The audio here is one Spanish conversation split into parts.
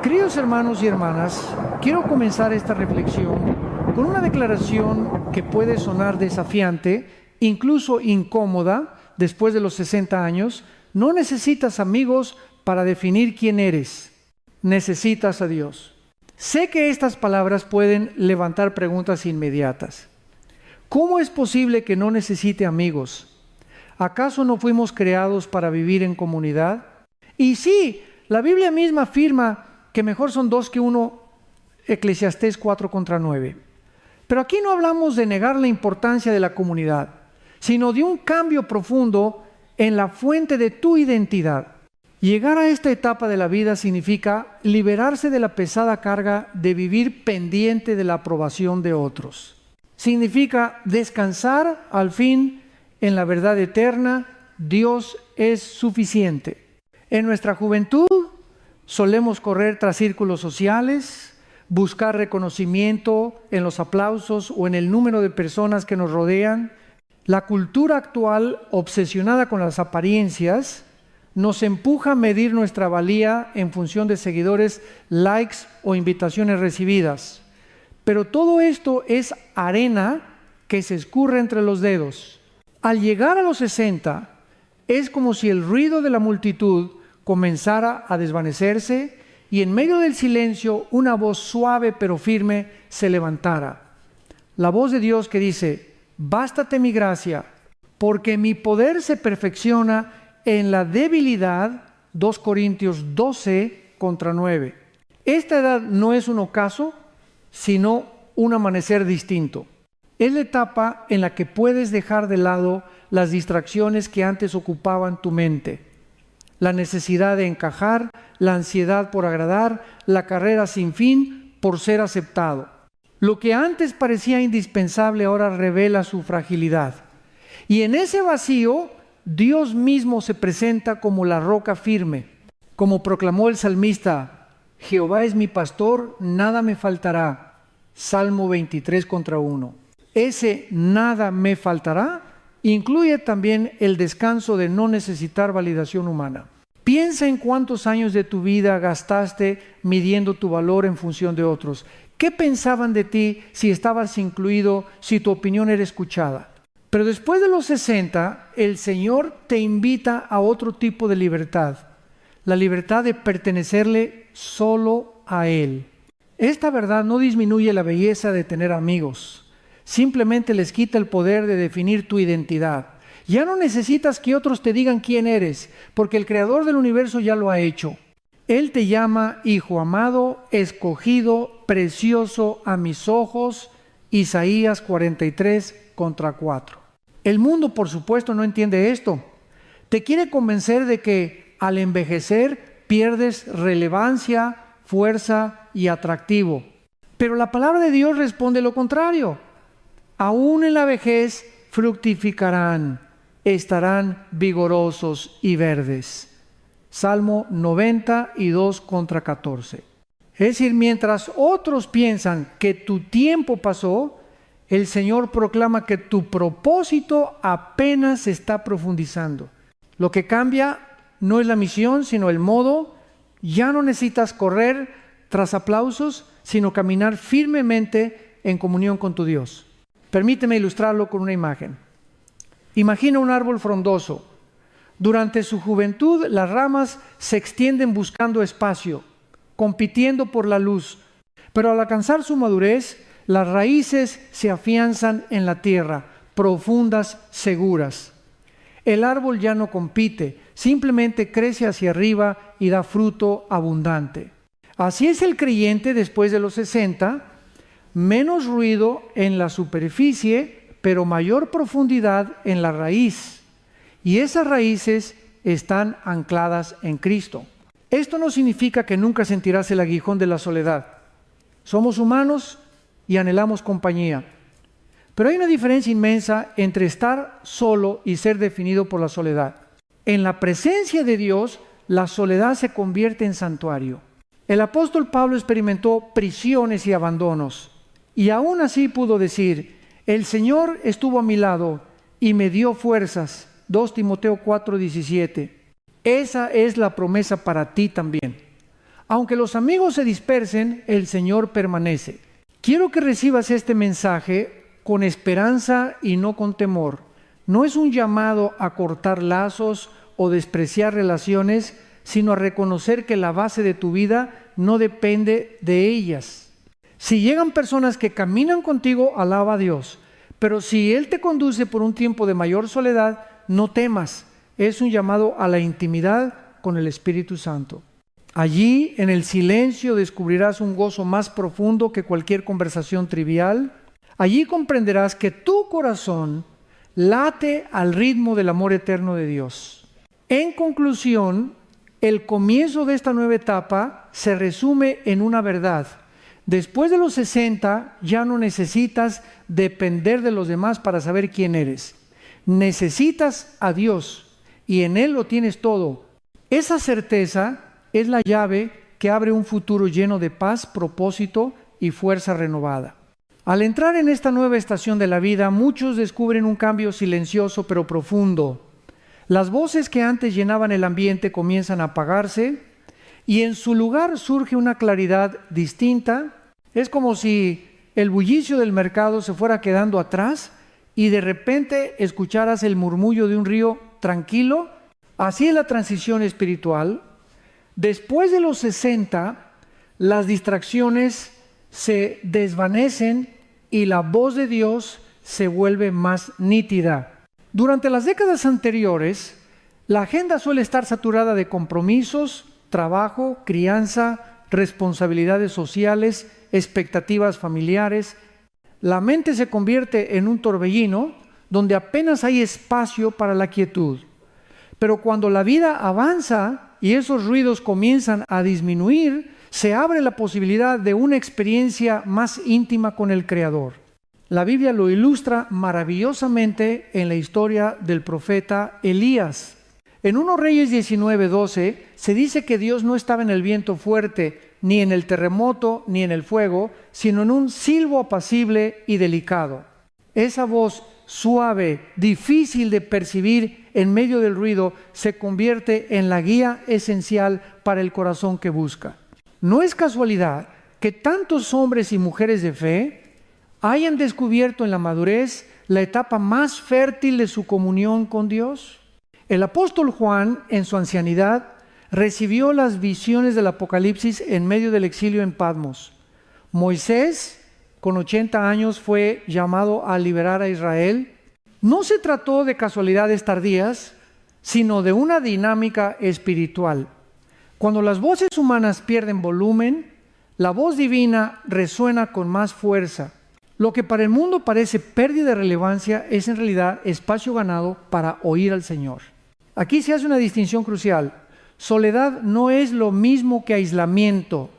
Queridos hermanos y hermanas, quiero comenzar esta reflexión con una declaración que puede sonar desafiante, incluso incómoda, después de los 60 años. No necesitas amigos para definir quién eres, necesitas a Dios. Sé que estas palabras pueden levantar preguntas inmediatas. ¿Cómo es posible que no necesite amigos? ¿Acaso no fuimos creados para vivir en comunidad? Y sí, la Biblia misma afirma que mejor son dos que uno, Eclesiastés 4:9. Pero aquí no hablamos de negar la importancia de la comunidad, sino de un cambio profundo en la fuente de tu identidad. Llegar a esta etapa de la vida significa liberarse de la pesada carga de vivir pendiente de la aprobación de otros. Significa descansar al fin en la verdad eterna. Dios es suficiente. En nuestra juventud solemos correr tras círculos sociales, buscar reconocimiento en los aplausos o en el número de personas que nos rodean. La cultura actual, obsesionada con las apariencias, nos empuja a medir nuestra valía en función de seguidores, likes o invitaciones recibidas. Pero todo esto es arena que se escurre entre los dedos. Al llegar a los 60, es como si el ruido de la multitud comenzara a desvanecerse y en medio del silencio una voz suave pero firme se levantara. La voz de Dios que dice: bástate mi gracia, porque mi poder se perfecciona en la debilidad. 2 Corintios 12:9. Esta edad no es un ocaso, sino un amanecer distinto. Es la etapa en la que puedes dejar de lado las distracciones que antes ocupaban tu mente. La necesidad de encajar, la ansiedad por agradar, la carrera sin fin por ser aceptado. Lo que antes parecía indispensable ahora revela su fragilidad. Y en ese vacío, Dios mismo se presenta como la roca firme. Como proclamó el salmista: Jehová es mi pastor, nada me faltará. Salmo 23:1. Ese nada me faltará incluye también el descanso de no necesitar validación humana. Piensa en cuántos años de tu vida gastaste midiendo tu valor en función de otros. ¿Qué pensaban de ti si estabas incluido, si tu opinión era escuchada? Pero después de los 60, el Señor te invita a otro tipo de libertad. La libertad de pertenecerle solo a Él. Esta verdad no disminuye la belleza de tener amigos. Simplemente les quita el poder de definir tu identidad. Ya no necesitas que otros te digan quién eres, porque el Creador del universo ya lo ha hecho. Él te llama hijo amado, escogido, precioso a mis ojos. Isaías 43:4. El mundo, por supuesto, no entiende esto. Te quiere convencer de que al envejecer pierdes relevancia, fuerza y atractivo. Pero la palabra de Dios responde lo contrario. Aún en la vejez fructificarán, estarán vigorosos y verdes. Salmo 92:14. Es decir, mientras otros piensan que tu tiempo pasó, el Señor proclama que tu propósito apenas se está profundizando. Lo que cambia no es la misión, sino el modo. Ya no necesitas correr tras aplausos, sino caminar firmemente en comunión con tu Dios. Permíteme ilustrarlo con una imagen. Imagina un árbol frondoso. Durante su juventud, las ramas se extienden buscando espacio, compitiendo por la luz. Pero al alcanzar su madurez, las raíces se afianzan en la tierra, profundas, seguras. El árbol ya no compite, simplemente crece hacia arriba y da fruto abundante. Así es el creyente después de los 60, menos ruido en la superficie, pero mayor profundidad en la raíz. Y esas raíces están ancladas en Cristo. Esto no significa que nunca sentirás el aguijón de la soledad. Somos humanos y anhelamos compañía. Pero hay una diferencia inmensa entre estar solo y ser definido por la soledad. En la presencia de Dios, la soledad se convierte en santuario. El apóstol Pablo experimentó prisiones y abandonos. Y aún así pudo decir: el Señor estuvo a mi lado y me dio fuerzas. 2 Timoteo 4:17. Esa es la promesa para ti también. Aunque los amigos se dispersen, el Señor permanece. Quiero que recibas este mensaje con esperanza y no con temor. No es un llamado a cortar lazos o despreciar relaciones, sino a reconocer que la base de tu vida no depende de ellas. Si llegan personas que caminan contigo, alaba a Dios. Pero si Él te conduce por un tiempo de mayor soledad, no temas. Es un llamado a la intimidad con el Espíritu Santo. Allí, en el silencio, descubrirás un gozo más profundo que cualquier conversación trivial. Allí comprenderás que tu corazón late al ritmo del amor eterno de Dios. En conclusión, el comienzo de esta nueva etapa se resume en una verdad. Después de los 60, ya no necesitas depender de los demás para saber quién eres. Necesitas a Dios y en Él lo tienes todo. Esa certeza es la llave que abre un futuro lleno de paz, propósito y fuerza renovada. Al entrar en esta nueva estación de la vida, muchos descubren un cambio silencioso pero profundo. Las voces que antes llenaban el ambiente comienzan a apagarse y en su lugar surge una claridad distinta. Es como si el bullicio del mercado se fuera quedando atrás y de repente escucharas el murmullo de un río tranquilo. Así es la transición espiritual. Después de los 60, las distracciones se desvanecen y la voz de Dios se vuelve más nítida. Durante las décadas anteriores, la agenda suele estar saturada de compromisos, trabajo, crianza, responsabilidades sociales, expectativas familiares. La mente se convierte en un torbellino donde apenas hay espacio para la quietud. Pero cuando la vida avanza y esos ruidos comienzan a disminuir, se abre la posibilidad de una experiencia más íntima con el Creador. La Biblia lo ilustra maravillosamente en la historia del profeta Elías. En 1 Reyes 19:12 se dice que Dios no estaba en el viento fuerte, ni en el terremoto, ni en el fuego, sino en un silbo apacible y delicado. Esa voz suave, difícil de percibir en medio del ruido, se convierte en la guía esencial para el corazón que busca. No es casualidad que tantos hombres y mujeres de fe hayan descubierto en la madurez la etapa más fértil de su comunión con Dios. El apóstol Juan, en su ancianidad, recibió las visiones del Apocalipsis en medio del exilio en Patmos. Moisés, con 80 años, fue llamado a liberar a Israel. No se trató de casualidades tardías, sino de una dinámica espiritual. Cuando las voces humanas pierden volumen, la voz divina resuena con más fuerza. Lo que para el mundo parece pérdida de relevancia es en realidad espacio ganado para oír al Señor. Aquí se hace una distinción crucial. Soledad no es lo mismo que aislamiento.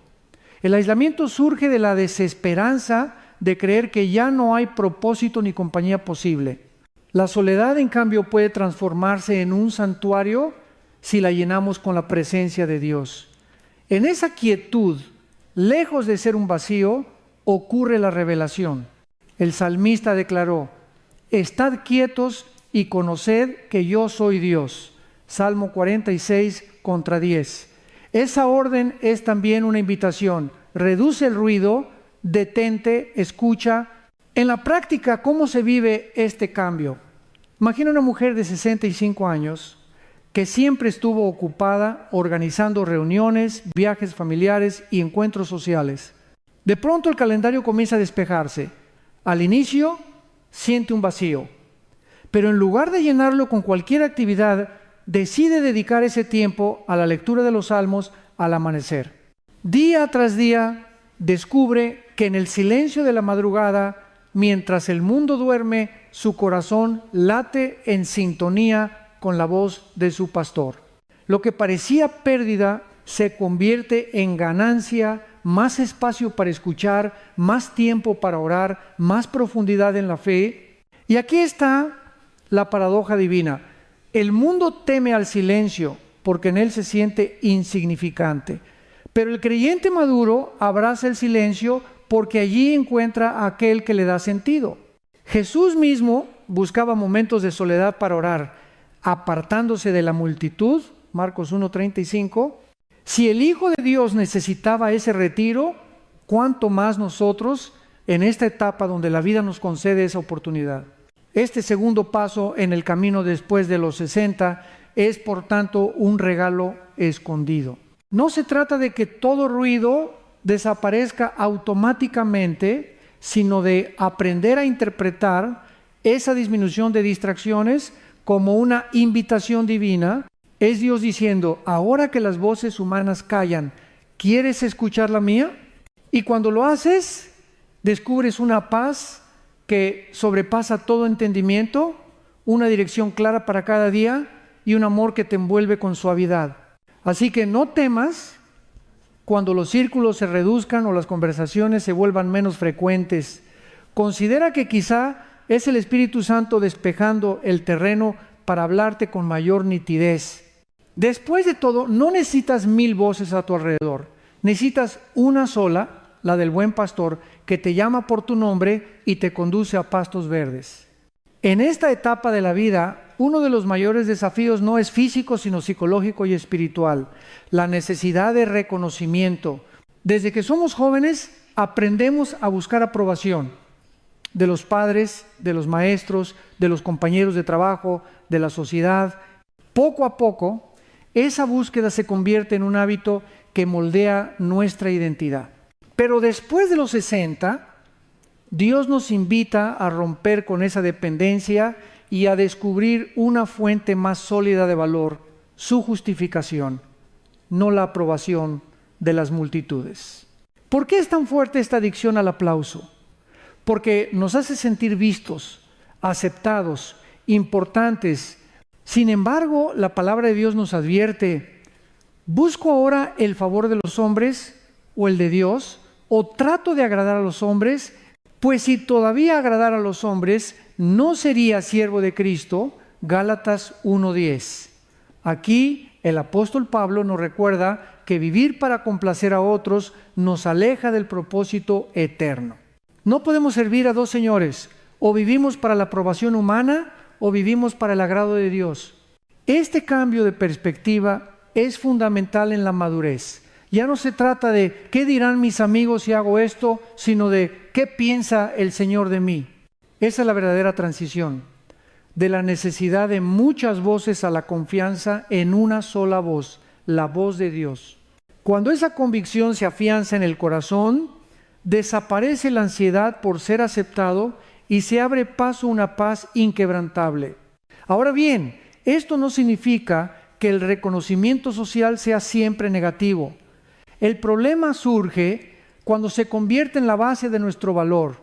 El aislamiento surge de la desesperanza de creer que ya no hay propósito ni compañía posible. La soledad, en cambio, puede transformarse en un santuario si la llenamos con la presencia de Dios. En esa quietud, lejos de ser un vacío, ocurre la revelación. El salmista declaró: «Estad quietos y conoced que yo soy Dios». Salmo 46:10. Esa orden es también una invitación. Reduce el ruido, detente, escucha. En la práctica, ¿cómo se vive este cambio? Imagina una mujer de 65 años que siempre estuvo ocupada organizando reuniones, viajes familiares y encuentros sociales. De pronto el calendario comienza a despejarse. Al inicio siente un vacío, pero en lugar de llenarlo con cualquier actividad, decide dedicar ese tiempo a la lectura de los salmos al amanecer. Día tras día descubre que en el silencio de la madrugada, mientras el mundo duerme, su corazón late en sintonía con la voz de su pastor. Lo que parecía pérdida se convierte en ganancia, más espacio para escuchar, más tiempo para orar, más profundidad en la fe. Y aquí está la paradoja divina. El mundo teme al silencio porque en él se siente insignificante. Pero el creyente maduro abraza el silencio porque allí encuentra a aquel que le da sentido. Jesús mismo buscaba momentos de soledad para orar, apartándose de la multitud, Marcos 1:35, Si el Hijo de Dios necesitaba ese retiro, ¿cuánto más nosotros en esta etapa donde la vida nos concede esa oportunidad? Este segundo paso en el camino después de los 60 es, por tanto, un regalo escondido. No se trata de que todo ruido desaparezca automáticamente, sino de aprender a interpretar esa disminución de distracciones como una invitación divina. Es Dios diciendo, ahora que las voces humanas callan, ¿quieres escuchar la mía? Y cuando lo haces, descubres una paz que sobrepasa todo entendimiento, una dirección clara para cada día y un amor que te envuelve con suavidad. Así que no temas cuando los círculos se reduzcan o las conversaciones se vuelvan menos frecuentes. Considera que quizá es el Espíritu Santo despejando el terreno para hablarte con mayor nitidez. Después de todo, no necesitas 1000 voces a tu alrededor. Necesitas una sola, la del buen pastor, que te llama por tu nombre y te conduce a pastos verdes. En esta etapa de la vida, uno de los mayores desafíos no es físico, sino psicológico y espiritual. La necesidad de reconocimiento. Desde que somos jóvenes, aprendemos a buscar aprobación de los padres, de los maestros, de los compañeros de trabajo, de la sociedad. Poco a poco, esa búsqueda se convierte en un hábito que moldea nuestra identidad. Pero después de los 60, Dios nos invita a romper con esa dependencia y a descubrir una fuente más sólida de valor, su justificación, no la aprobación de las multitudes. ¿Por qué es tan fuerte esta adicción al aplauso? Porque nos hace sentir vistos, aceptados, importantes. Sin embargo, la palabra de Dios nos advierte, ¿busco ahora el favor de los hombres o el de Dios? ¿O trato de agradar a los hombres? Pues si todavía agradara a los hombres, no sería siervo de Cristo. Gálatas 1:10. Aquí el apóstol Pablo nos recuerda que vivir para complacer a otros nos aleja del propósito eterno. No podemos servir a dos señores, o vivimos para la aprobación humana o vivimos para el agrado de Dios. Este cambio de perspectiva es fundamental en la madurez. Ya no se trata de qué dirán mis amigos si hago esto, sino de qué piensa el Señor de mí. Esa es la verdadera transición, de la necesidad de muchas voces a la confianza en una sola voz, la voz de Dios. Cuando esa convicción se afianza en el corazón, desaparece la ansiedad por ser aceptado y se abre paso a una paz inquebrantable. Ahora bien, esto no significa que el reconocimiento social sea siempre negativo. El problema surge cuando se convierte en la base de nuestro valor.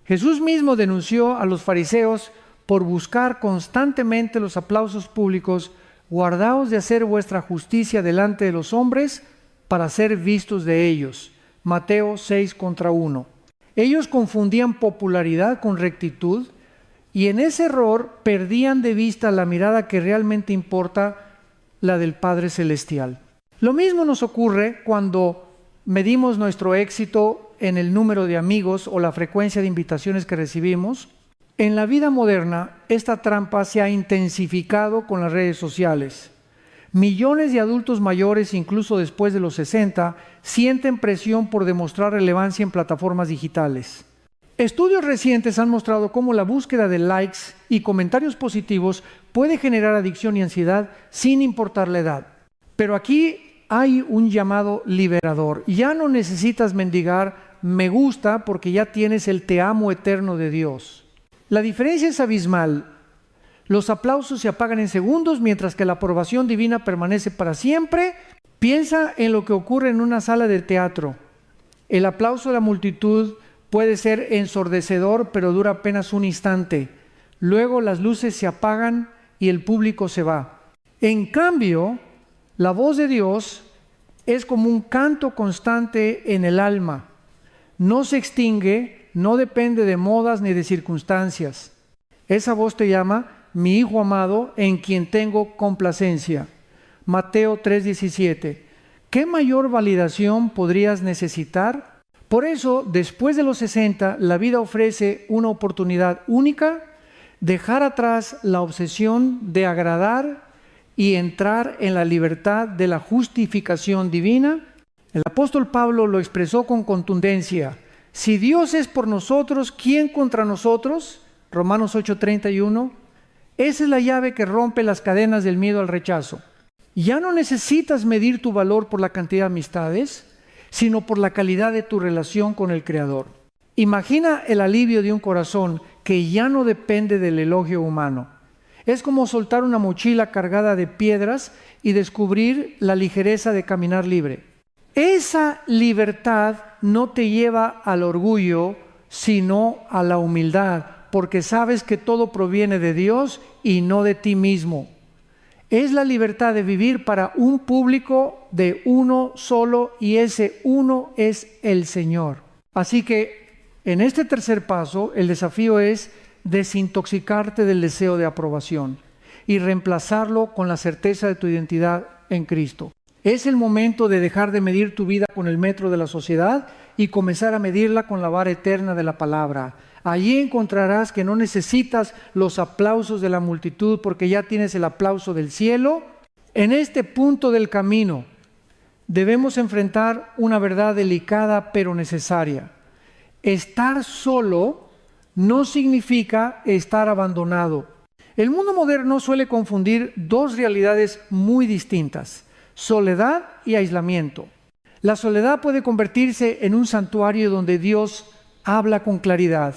Jesús mismo denunció a los fariseos por buscar constantemente los aplausos públicos. Guardaos de hacer vuestra justicia delante de los hombres para ser vistos de ellos. Mateo 6:1. Ellos confundían popularidad con rectitud y en ese error perdían de vista la mirada que realmente importa, la del Padre Celestial. Lo mismo nos ocurre cuando medimos nuestro éxito en el número de amigos o la frecuencia de invitaciones que recibimos. En la vida moderna, esta trampa se ha intensificado con las redes sociales. Millones de adultos mayores, incluso después de los 60, sienten presión por demostrar relevancia en plataformas digitales. Estudios recientes han mostrado cómo la búsqueda de likes y comentarios positivos puede generar adicción y ansiedad sin importar la edad. Pero aquí hay un llamado liberador. Ya no necesitas mendigar me gusta porque ya tienes el te amo eterno de Dios. La diferencia es abismal. Los aplausos se apagan en segundos, mientras que la aprobación divina permanece para siempre. Piensa en lo que ocurre en una sala de teatro. El aplauso de la multitud puede ser ensordecedor, pero dura apenas un instante. Luego las luces se apagan y el público se va. En cambio, la voz de Dios es como un canto constante en el alma. No se extingue, no depende de modas ni de circunstancias. Esa voz te llama mi Hijo amado, en quien tengo complacencia. Mateo 3:17. ¿Qué mayor validación podrías necesitar? Por eso, después de los 60, la vida ofrece una oportunidad única, dejar atrás la obsesión de agradar y entrar en la libertad de la justificación divina? El apóstol Pablo lo expresó con contundencia. Si Dios es por nosotros, ¿quién contra nosotros? Romanos 8:31. Esa es la llave que rompe las cadenas del miedo al rechazo. Ya no necesitas medir tu valor por la cantidad de amistades, sino por la calidad de tu relación con el Creador. Imagina el alivio de un corazón que ya no depende del elogio humano. Es como soltar una mochila cargada de piedras y descubrir la ligereza de caminar libre. Esa libertad no te lleva al orgullo, sino a la humildad, porque sabes que todo proviene de Dios y no de ti mismo. Es la libertad de vivir para un público de uno solo, y ese uno es el Señor. Así que en este tercer paso, el desafío es desintoxicarte del deseo de aprobación y reemplazarlo con la certeza de tu identidad en Cristo. Es el momento de dejar de medir tu vida con el metro de la sociedad y comenzar a medirla con la vara eterna de la palabra. Allí encontrarás que no necesitas los aplausos de la multitud, porque ya tienes el aplauso del cielo. En este punto del camino debemos enfrentar una verdad delicada pero necesaria. Estar solo no significa estar abandonado. El mundo moderno suele confundir dos realidades muy distintas: soledad y aislamiento. La soledad puede convertirse en un santuario donde Dios habla con claridad.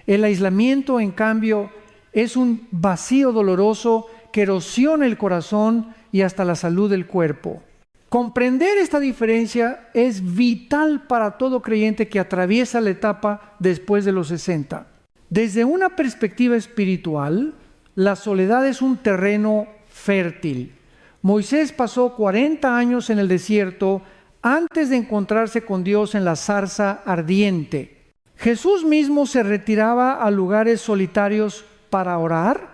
El aislamiento, en cambio, es un vacío doloroso que erosiona el corazón y hasta la salud del cuerpo. Comprender esta diferencia es vital para todo creyente que atraviesa la etapa después de los 60. Desde una perspectiva espiritual, la soledad es un terreno fértil. Moisés pasó 40 años en el desierto antes de encontrarse con Dios en la zarza ardiente. Jesús mismo se retiraba a lugares solitarios para orar,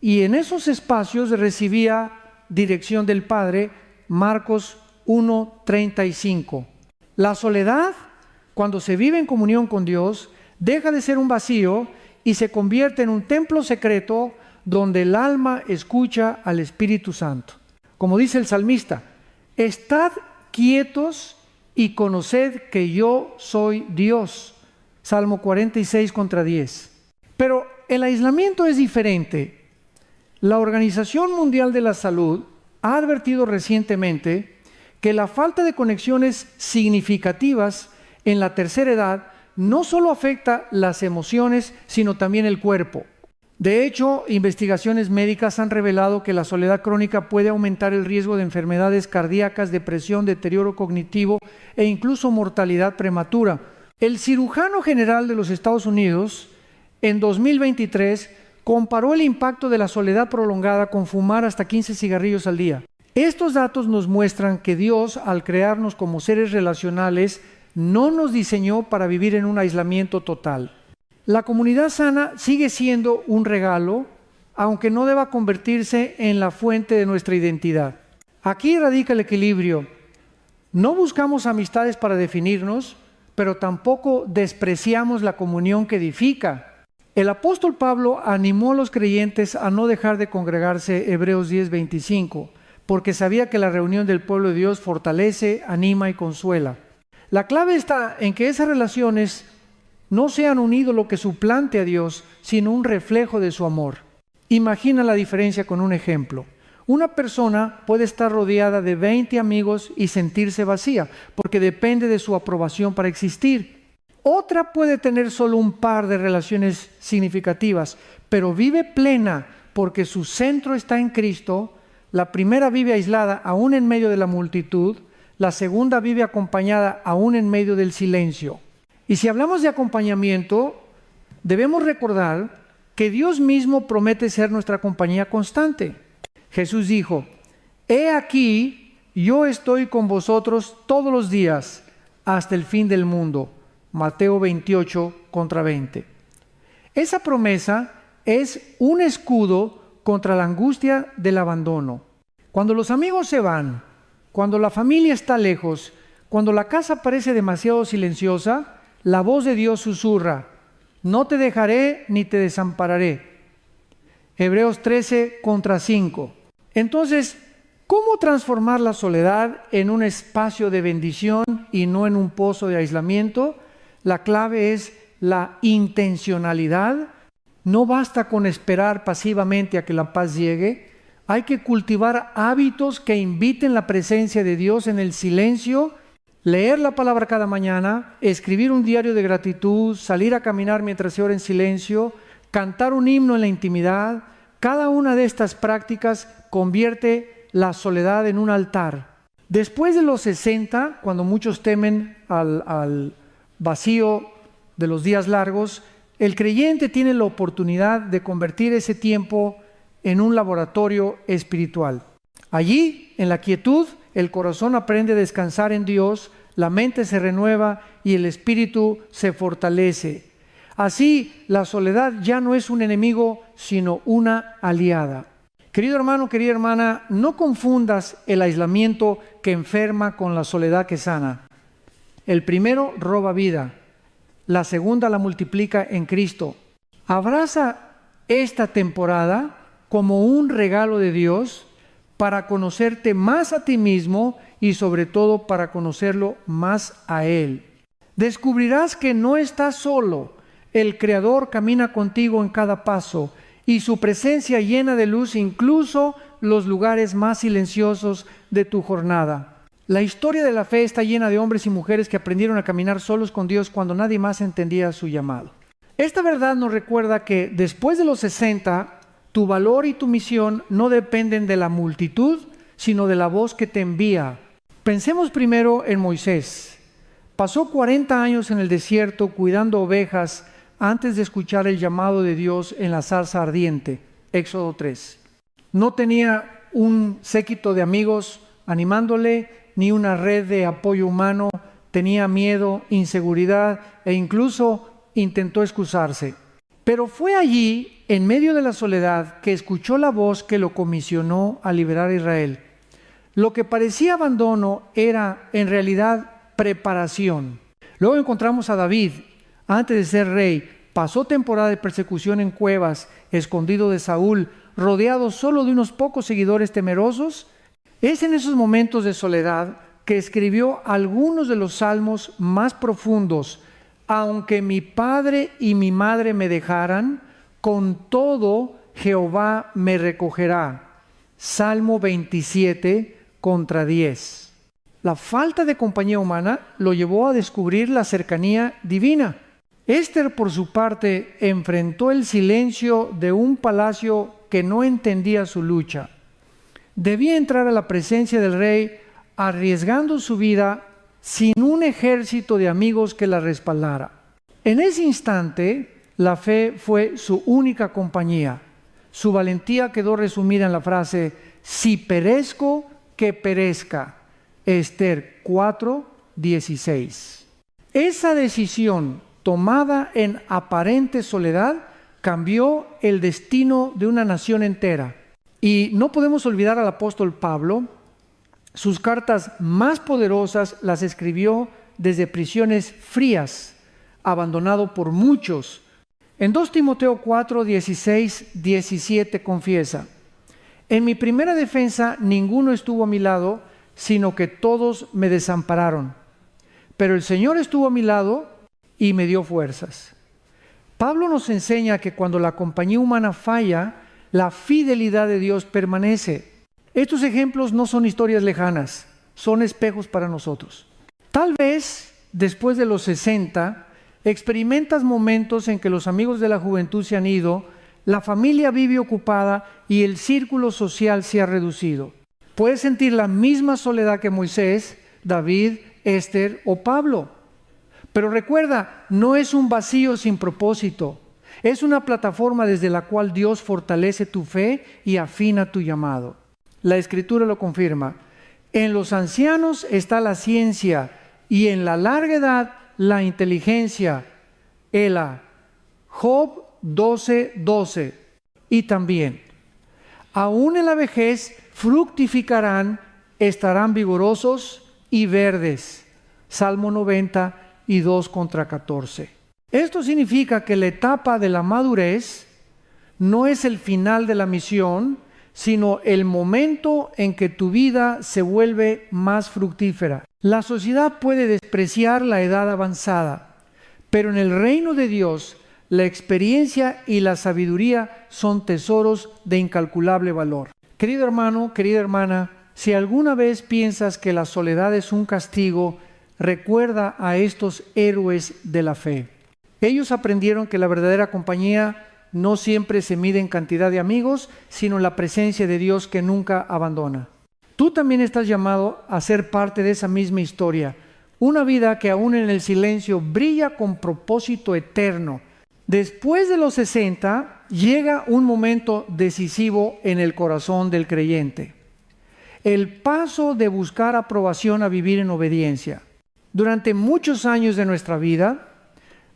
y en esos espacios recibía dirección del Padre. Marcos 1:35. La soledad, cuando se vive en comunión con Dios, deja de ser un vacío y se convierte en un templo secreto donde el alma escucha al Espíritu Santo. Como dice el salmista: estad quietos y conoced que yo soy Dios. Salmo 46:10. Pero el aislamiento es diferente. La Organización Mundial de la Salud ha advertido recientemente que la falta de conexiones significativas en la tercera edad no solo afecta las emociones, sino también el cuerpo. De hecho, investigaciones médicas han revelado que la soledad crónica puede aumentar el riesgo de enfermedades cardíacas, depresión, deterioro cognitivo e incluso mortalidad prematura. El cirujano general de los Estados Unidos, en 2023, comparó el impacto de la soledad prolongada con fumar hasta 15 cigarrillos al día. Estos datos nos muestran que Dios, al crearnos como seres relacionales, no nos diseñó para vivir en un aislamiento total. La comunidad sana sigue siendo un regalo, aunque no deba convertirse en la fuente de nuestra identidad. Aquí radica el equilibrio. No buscamos amistades para definirnos, pero tampoco despreciamos la comunión que edifica. El apóstol Pablo animó a los creyentes a no dejar de congregarse, Hebreos 10:25, porque sabía que la reunión del pueblo de Dios fortalece, anima y consuela. La clave está en que esas relaciones no sean un ídolo que suplante a Dios, sino un reflejo de su amor. Imagina la diferencia con un ejemplo. Una persona puede estar rodeada de 20 amigos y sentirse vacía, porque depende de su aprobación para existir. Otra puede tener solo un par de relaciones significativas, pero vive plena porque su centro está en Cristo. La primera vive aislada aún en medio de la multitud, la segunda vive acompañada aún en medio del silencio. Y si hablamos de acompañamiento, debemos recordar que Dios mismo promete ser nuestra compañía constante. Jesús dijo: he aquí, yo estoy con vosotros todos los días hasta el fin del mundo. Mateo 28:20. Esa promesa es un escudo contra la angustia del abandono. Cuando los amigos se van, cuando la familia está lejos, cuando la casa parece demasiado silenciosa, la voz de Dios susurra: no te dejaré ni te desampararé. Hebreos 13:5. Entonces, ¿cómo transformar la soledad en un espacio de bendición y no en un pozo de aislamiento? La clave es la intencionalidad. No basta con esperar pasivamente a que la paz llegue. Hay que cultivar hábitos que inviten la presencia de Dios en el silencio, leer la palabra cada mañana, escribir un diario de gratitud, salir a caminar mientras se ora en silencio, cantar un himno en la intimidad. Cada una de estas prácticas convierte la soledad en un altar. Después de los 60, cuando muchos temen al vacío de los días largos, el creyente tiene la oportunidad de convertir ese tiempo en un laboratorio espiritual. Allí, en la quietud, el corazón aprende a descansar en Dios, la mente se renueva y el espíritu se fortalece. Así, la soledad ya no es un enemigo, sino una aliada. Querido hermano, querida hermana, no confundas el aislamiento que enferma con la soledad que sana. El primero roba vida, la segunda la multiplica en Cristo. Abraza esta temporada como un regalo de Dios para conocerte más a ti mismo y sobre todo para conocerlo más a Él. Descubrirás que no estás solo. El Creador camina contigo en cada paso y su presencia llena de luz incluso los lugares más silenciosos de tu jornada. La historia de la fe está llena de hombres y mujeres que aprendieron a caminar solos con Dios cuando nadie más entendía su llamado. Esta verdad nos recuerda que después de los 60, tu valor y tu misión no dependen de la multitud, sino de la voz que te envía. Pensemos primero en Moisés. Pasó 40 años en el desierto cuidando ovejas antes de escuchar el llamado de Dios en la zarza ardiente. Éxodo 3. No tenía un séquito de amigos animándole, ni una red de apoyo humano. Tenía miedo, inseguridad e incluso intentó excusarse. Pero fue allí, en medio de la soledad, que escuchó la voz que lo comisionó a liberar a Israel. Lo que parecía abandono era en realidad preparación. Luego encontramos a David. Antes de ser rey, pasó temporada de persecución en cuevas, escondido de Saúl, rodeado solo de unos pocos seguidores temerosos. Es en esos momentos de soledad que escribió algunos de los salmos más profundos. Aunque mi padre y mi madre me dejaran, con todo Jehová me recogerá. Salmo 27 contra 10. La falta de compañía humana lo llevó a descubrir la cercanía divina. Esther, por su parte, enfrentó el silencio de un palacio que no entendía su lucha. Debía entrar a la presencia del rey arriesgando su vida sin un ejército de amigos que la respaldara. En ese instante, la fe fue su única compañía. Su valentía quedó resumida en la frase: si perezco, que perezca. Esther 4:16. Esa decisión, tomada en aparente soledad, cambió el destino de una nación entera. Y no podemos olvidar al apóstol Pablo. Sus cartas más poderosas las escribió desde prisiones frías, abandonado por muchos. En 2 Timoteo 4:16-17 confiesa: en mi primera defensa ninguno estuvo a mi lado, sino que todos me desampararon. Pero el Señor estuvo a mi lado y me dio fuerzas. Pablo nos enseña que cuando la compañía humana falla, la fidelidad de Dios permanece. Estos ejemplos no son historias lejanas, son espejos para nosotros. Tal vez, después de los 60, experimentas momentos en que los amigos de la juventud se han ido, la familia vive ocupada y el círculo social se ha reducido. Puedes sentir la misma soledad que Moisés, David, Esther o Pablo. Pero recuerda, no es un vacío sin propósito. Es una plataforma desde la cual Dios fortalece tu fe y afina tu llamado. La Escritura lo confirma. En los ancianos está la ciencia y en la larga edad la inteligencia. Ela. Job 12:12. Y también, aún en la vejez fructificarán, estarán vigorosos y verdes. Salmo 90:2-14. Esto significa que la etapa de la madurez no es el final de la misión, sino el momento en que tu vida se vuelve más fructífera. La sociedad puede despreciar la edad avanzada, pero en el reino de Dios, la experiencia y la sabiduría son tesoros de incalculable valor. Querido hermano, querida hermana, si alguna vez piensas que la soledad es un castigo, recuerda a estos héroes de la fe. Ellos aprendieron que la verdadera compañía no siempre se mide en cantidad de amigos, sino en la presencia de Dios que nunca abandona. Tú también estás llamado a ser parte de esa misma historia, una vida que aún en el silencio brilla con propósito eterno. Después de los 60, llega un momento decisivo en el corazón del creyente. El paso de buscar aprobación a vivir en obediencia. Durante muchos años de nuestra vida,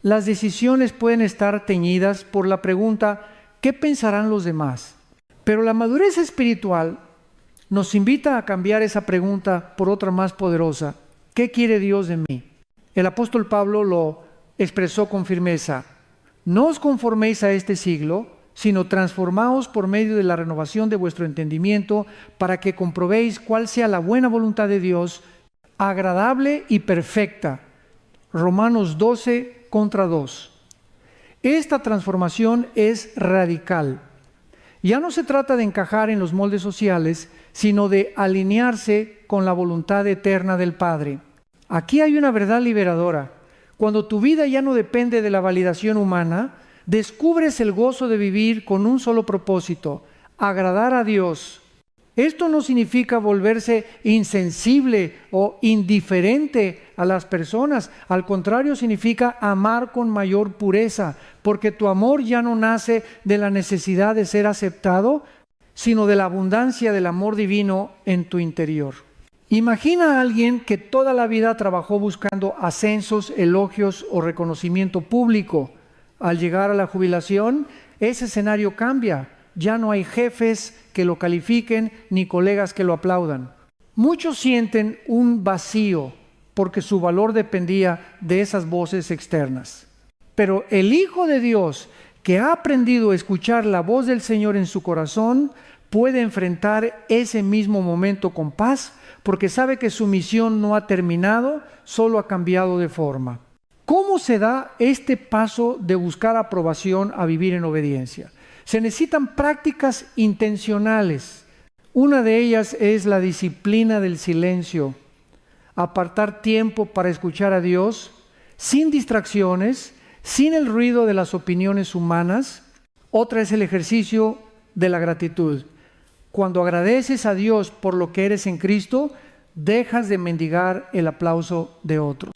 las decisiones pueden estar teñidas por la pregunta, ¿qué pensarán los demás? Pero la madurez espiritual nos invita a cambiar esa pregunta por otra más poderosa. ¿Qué quiere Dios de mí? El apóstol Pablo lo expresó con firmeza. No os conforméis a este siglo, sino transformaos por medio de la renovación de vuestro entendimiento, para que comprobéis cuál sea la buena voluntad de Dios, agradable y perfecta. Romanos 12:2. Esta transformación es radical. Ya no se trata de encajar en los moldes sociales, sino de alinearse con la voluntad eterna del Padre. Aquí hay una verdad liberadora. Cuando tu vida ya no depende de la validación humana, descubres el gozo de vivir con un solo propósito: agradar a Dios. Esto no significa volverse insensible o indiferente a las personas. Al contrario, significa amar con mayor pureza, porque tu amor ya no nace de la necesidad de ser aceptado, sino de la abundancia del amor divino en tu interior. Imagina a alguien que toda la vida trabajó buscando ascensos, elogios o reconocimiento público. Al llegar a la jubilación, ese escenario cambia. Ya no hay jefes que lo califiquen ni colegas que lo aplaudan. Muchos sienten un vacío porque su valor dependía de esas voces externas. Pero el Hijo de Dios, que ha aprendido a escuchar la voz del Señor en su corazón, puede enfrentar ese mismo momento con paz, porque sabe que su misión no ha terminado, solo ha cambiado de forma. ¿Cómo se da este paso de buscar aprobación a vivir en obediencia? Se necesitan prácticas intencionales. Una de ellas es la disciplina del silencio. Apartar tiempo para escuchar a Dios, sin distracciones, sin el ruido de las opiniones humanas. Otra es el ejercicio de la gratitud. Cuando agradeces a Dios por lo que eres en Cristo, dejas de mendigar el aplauso de otros.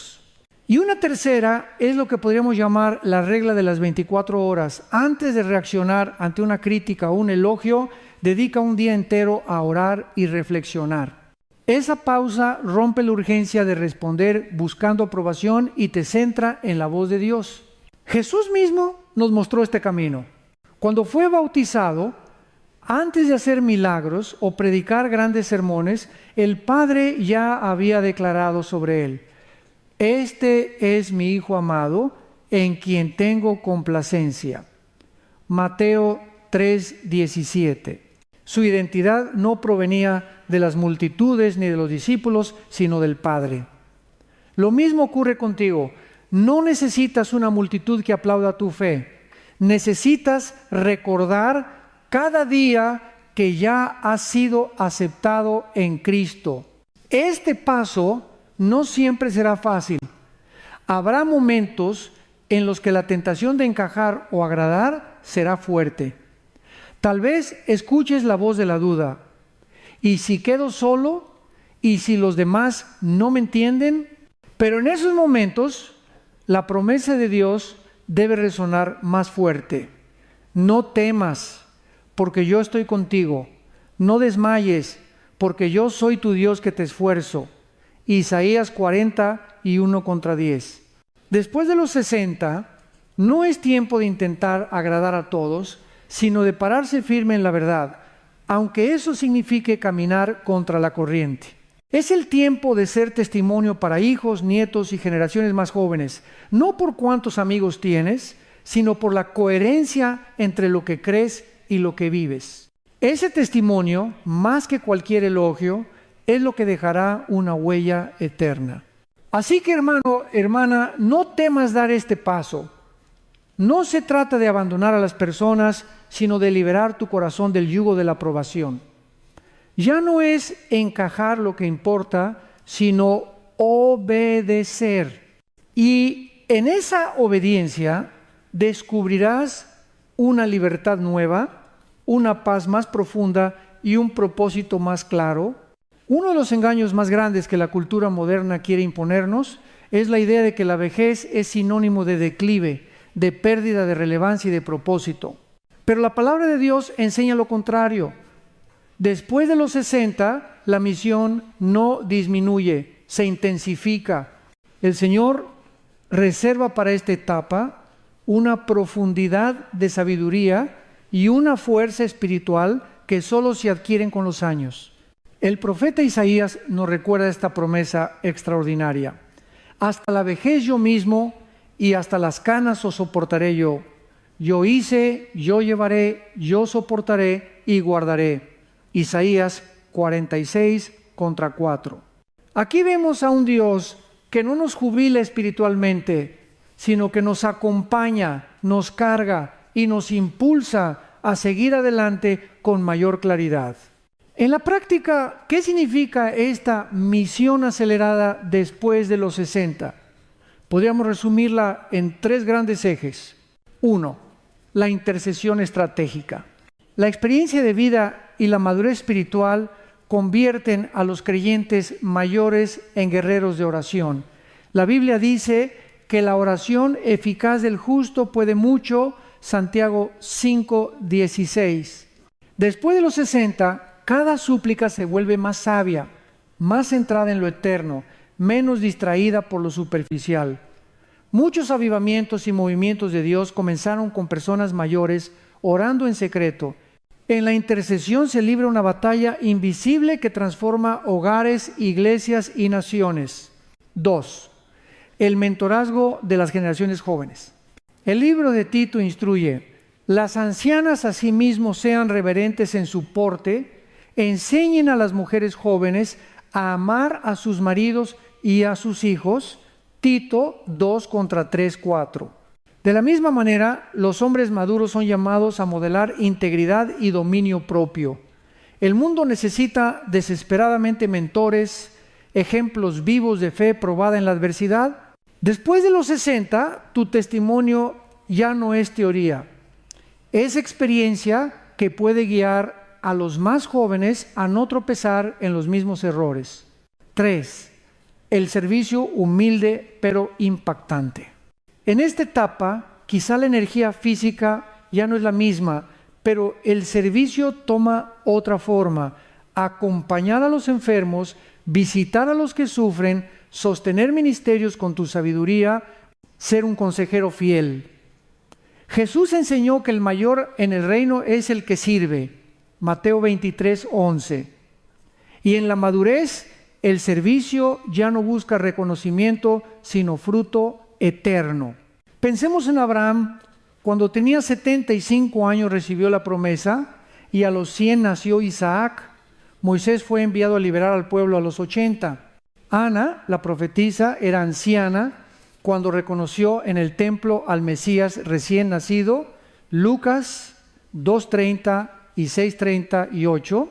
Y una tercera es lo que podríamos llamar la regla de las 24 horas. Antes de reaccionar ante una crítica o un elogio, dedica un día entero a orar y reflexionar. Esa pausa rompe la urgencia de responder buscando aprobación y te centra en la voz de Dios. Jesús mismo nos mostró este camino. Cuando fue bautizado, antes de hacer milagros o predicar grandes sermones, el Padre ya había declarado sobre él: este es mi Hijo amado, en quien tengo complacencia. Mateo 3:17. Su identidad no provenía de las multitudes ni de los discípulos, sino del Padre. Lo mismo ocurre contigo. No necesitas una multitud que aplauda tu fe. Necesitas recordar cada día que ya has sido aceptado en Cristo. Este paso no siempre será fácil. Habrá momentos en los que la tentación de encajar o agradar será fuerte. Tal vez escuches la voz de la duda. ¿Y si quedo solo? ¿Y si los demás no me entienden? Pero en esos momentos, la promesa de Dios debe resonar más fuerte. No temas, porque yo estoy contigo. No desmayes, porque yo soy tu Dios que te esfuerzo. Isaías 40:1-10. Después de los 60, no es tiempo de intentar agradar a todos, sino de pararse firme en la verdad, aunque eso signifique caminar contra la corriente. Es el tiempo de ser testimonio para hijos, nietos y generaciones más jóvenes, no por cuántos amigos tienes, sino por la coherencia entre lo que crees y lo que vives. Ese testimonio, más que cualquier elogio, es lo que dejará una huella eterna. Así que, hermano, hermana, no temas dar este paso. No se trata de abandonar a las personas, sino de liberar tu corazón del yugo de la aprobación. Ya no es encajar lo que importa, sino obedecer. Y en esa obediencia descubrirás una libertad nueva, una paz más profunda y un propósito más claro. Uno de los engaños más grandes que la cultura moderna quiere imponernos es la idea de que la vejez es sinónimo de declive, de pérdida de relevancia y de propósito. Pero la palabra de Dios enseña lo contrario. Después de los 60, la misión no disminuye, se intensifica. El Señor reserva para esta etapa una profundidad de sabiduría y una fuerza espiritual que solo se adquieren con los años. El profeta Isaías nos recuerda esta promesa extraordinaria. Hasta la vejez yo mismo y hasta las canas os soportaré yo. Yo hice, yo llevaré, yo soportaré y guardaré. Isaías 46:4. Aquí vemos a un Dios que no nos jubila espiritualmente, sino que nos acompaña, nos carga y nos impulsa a seguir adelante con mayor claridad. En la práctica, ¿qué significa esta misión acelerada después de los 60? Podríamos resumirla en 3 grandes ejes. 1. La intercesión estratégica. La experiencia de vida y la madurez espiritual convierten a los creyentes mayores en guerreros de oración. La Biblia dice que la oración eficaz del justo puede mucho, Santiago 5:16. Después de los 60, cada súplica se vuelve más sabia, más centrada en lo eterno, menos distraída por lo superficial. Muchos avivamientos y movimientos de Dios comenzaron con personas mayores orando en secreto. En la intercesión se libra una batalla invisible que transforma hogares, iglesias y naciones. 2. El mentorazgo de las generaciones jóvenes. El libro de Tito instruye: las ancianas asimismo sean reverentes en su porte, enseñen a las mujeres jóvenes a amar a sus maridos y a sus hijos. Tito 2:3-4. De la misma manera, los hombres maduros son llamados a modelar integridad y dominio propio. El mundo necesita desesperadamente mentores, ejemplos vivos de fe probada en la adversidad. Después de los 60, tu testimonio ya no es teoría. Es experiencia que puede guiar a los más jóvenes a no tropezar en los mismos errores. 3. El servicio humilde pero impactante. En esta etapa, quizá la energía física ya no es la misma, pero el servicio toma otra forma: acompañar a los enfermos, visitar a los que sufren, sostener ministerios con tu sabiduría, ser un consejero fiel. Jesús enseñó que el mayor en el reino es el que sirve, Mateo 23:11. Y en la madurez, el servicio ya no busca reconocimiento, sino fruto eterno. Pensemos en Abraham. Cuando tenía 75 años recibió la promesa y a los 100 nació Isaac. Moisés fue enviado a liberar al pueblo a los 80. Ana, la profetisa, era anciana cuando reconoció en el templo al Mesías recién nacido. Lucas 2:30 y 6:38.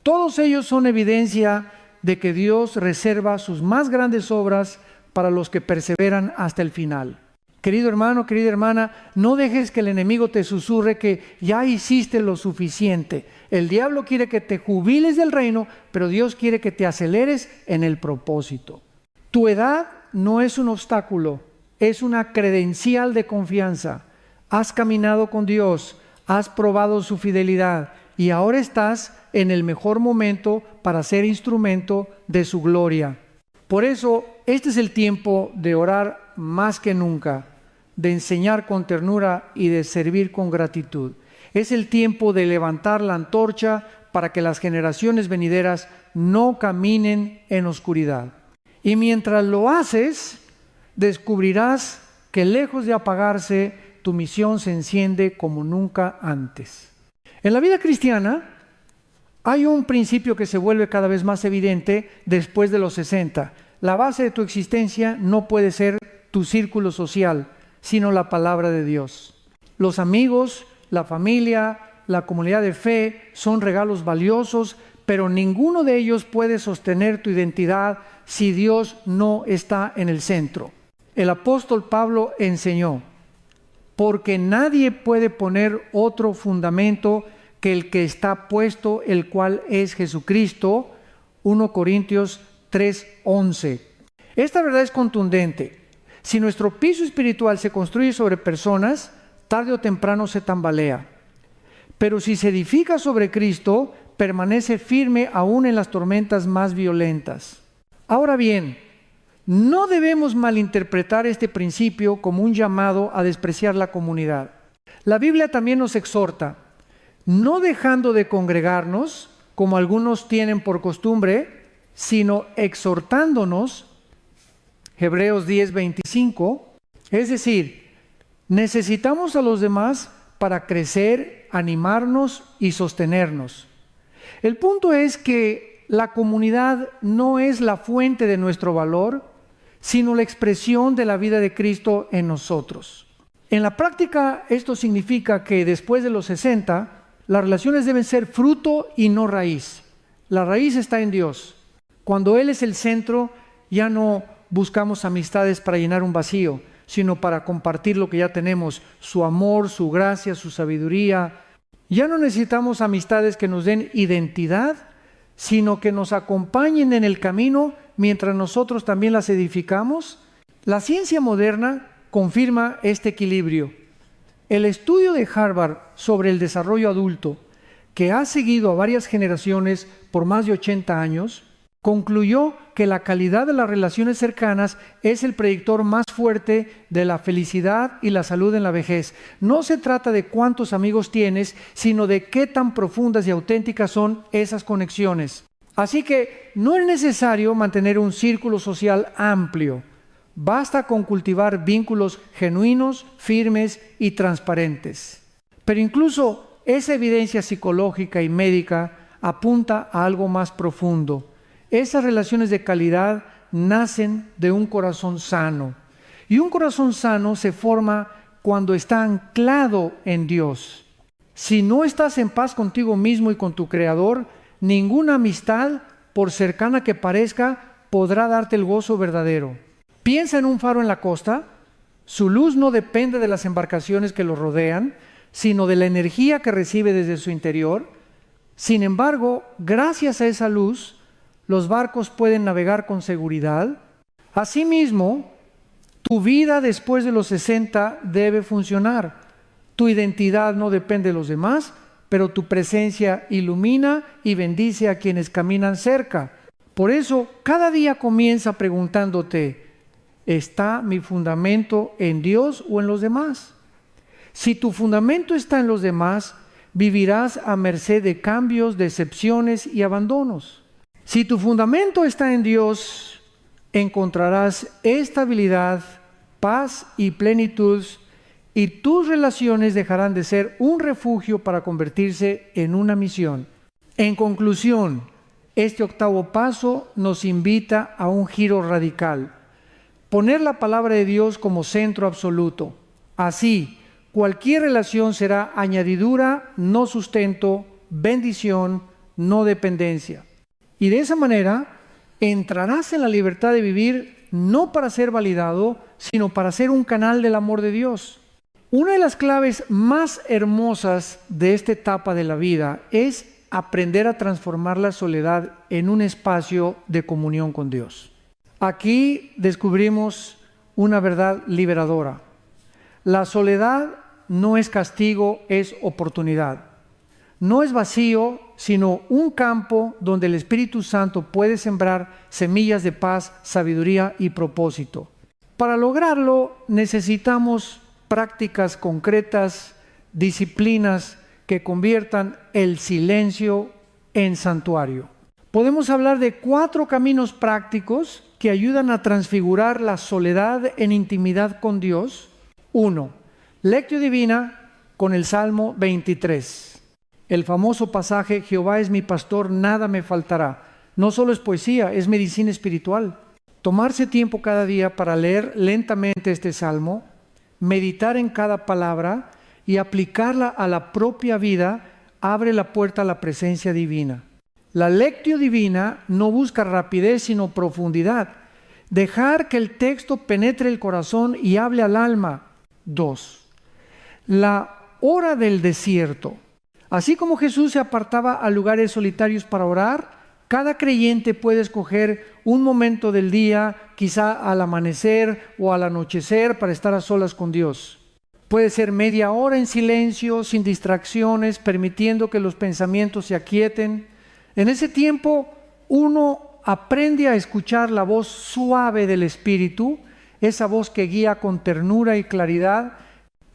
Todos ellos son evidencia de que Dios reserva sus más grandes obras para los que perseveran hasta el final. Querido hermano, querida hermana, no dejes que el enemigo te susurre que ya hiciste lo suficiente. El diablo quiere que te jubiles del reino, pero Dios quiere que te aceleres en el propósito. Tu edad no es un obstáculo, es una credencial de confianza. Has caminado con Dios, has probado su fidelidad y ahora estás en el mejor momento para ser instrumento de su gloria. Por eso, este es el tiempo de orar más que nunca, de enseñar con ternura y de servir con gratitud. Es el tiempo de levantar la antorcha para que las generaciones venideras no caminen en oscuridad. Y mientras lo haces, descubrirás que lejos de apagarse, tu misión se enciende como nunca antes. En la vida cristiana, Hay un principio que se vuelve cada vez más evidente después de los 60. La base de tu existencia no puede ser tu círculo social, sino la palabra de Dios. Los amigos, la familia, la comunidad de fe son regalos valiosos, pero ninguno de ellos puede sostener tu identidad si Dios no está en el centro. El apóstol Pablo enseñó, porque nadie puede poner otro fundamento que el que está puesto, el cual es Jesucristo. 1 Corintios 3:11. Esta verdad es contundente. Si nuestro piso espiritual se construye sobre personas, tarde o temprano se tambalea. Pero si se edifica sobre Cristo, permanece firme aún en las tormentas más violentas. Ahora bien, no debemos malinterpretar este principio como un llamado a despreciar la comunidad. La Biblia también nos exhorta, no dejando de congregarnos, como algunos tienen por costumbre, sino exhortándonos, Hebreos 10:25, es decir, necesitamos a los demás para crecer, animarnos y sostenernos. El punto es que la comunidad no es la fuente de nuestro valor, sino la expresión de la vida de Cristo en nosotros. En la práctica, esto significa que después de los 60, las relaciones deben ser fruto y no raíz. La raíz está en Dios. Cuando Él es el centro, ya no buscamos amistades para llenar un vacío, sino para compartir lo que ya tenemos, su amor, su gracia, su sabiduría. Ya no necesitamos amistades que nos den identidad, sino que nos acompañen en el camino mientras nosotros también las edificamos. La ciencia moderna confirma este equilibrio. El estudio de Harvard sobre el desarrollo adulto, que ha seguido a varias generaciones por más de 80 años, concluyó que la calidad de las relaciones cercanas es el predictor más fuerte de la felicidad y la salud en la vejez. No se trata de cuántos amigos tienes, sino de qué tan profundas y auténticas son esas conexiones. Así que no es necesario mantener un círculo social amplio. Basta con cultivar vínculos genuinos, firmes y transparentes. Pero incluso esa evidencia psicológica y médica apunta a algo más profundo. Esas relaciones de calidad nacen de un corazón sano. Y un corazón sano se forma cuando está anclado en Dios. Si no estás en paz contigo mismo y con tu Creador, ninguna amistad, por cercana que parezca, podrá darte el gozo verdadero. Piensa en un faro en la costa. Su luz no depende de las embarcaciones que lo rodean, sino de la energía que recibe desde su interior. Sin embargo, gracias a esa luz, los barcos pueden navegar con seguridad. Asimismo, tu vida después de los 60 debe funcionar. Tu identidad no depende de los demás, pero tu presencia ilumina y bendice a quienes caminan cerca. Por eso, cada día comienza preguntándote, ¿está mi fundamento en Dios o en los demás? Si tu fundamento está en los demás, vivirás a merced de cambios, decepciones y abandonos. Si tu fundamento está en Dios, encontrarás estabilidad, paz y plenitud, y tus relaciones dejarán de ser un refugio para convertirse en una misión. En conclusión, este octavo paso nos invita a un giro radical. Poner la palabra de Dios como centro absoluto. Así, cualquier relación será añadidura, no sustento, bendición, no dependencia. Y de esa manera entrarás en la libertad de vivir no para ser validado, sino para ser un canal del amor de Dios. Una de las claves más hermosas de esta etapa de la vida es aprender a transformar la soledad en un espacio de comunión con Dios. Aquí descubrimos una verdad liberadora. La soledad no es castigo, es oportunidad. No es vacío, sino un campo donde el Espíritu Santo puede sembrar semillas de paz, sabiduría y propósito. Para lograrlo necesitamos prácticas concretas, disciplinas que conviertan el silencio en santuario. Podemos hablar de 4 caminos prácticos que ayudan a transfigurar la soledad en intimidad con Dios. 1. Lectio Divina con el Salmo 23. El famoso pasaje, Jehová es mi pastor, nada me faltará. No solo es poesía, es medicina espiritual. Tomarse tiempo cada día para leer lentamente este salmo, meditar en cada palabra y aplicarla a la propia vida, abre la puerta a la presencia divina. La lectio divina no busca rapidez, sino profundidad. Dejar que el texto penetre el corazón y hable al alma. 2. La hora del desierto. Así como Jesús se apartaba a lugares solitarios para orar, cada creyente puede escoger un momento del día, quizá al amanecer o al anochecer, para estar a solas con Dios. Puede ser media hora en silencio, sin distracciones, permitiendo que los pensamientos se aquieten. En ese tiempo, uno aprende a escuchar la voz suave del Espíritu, esa voz que guía con ternura y claridad.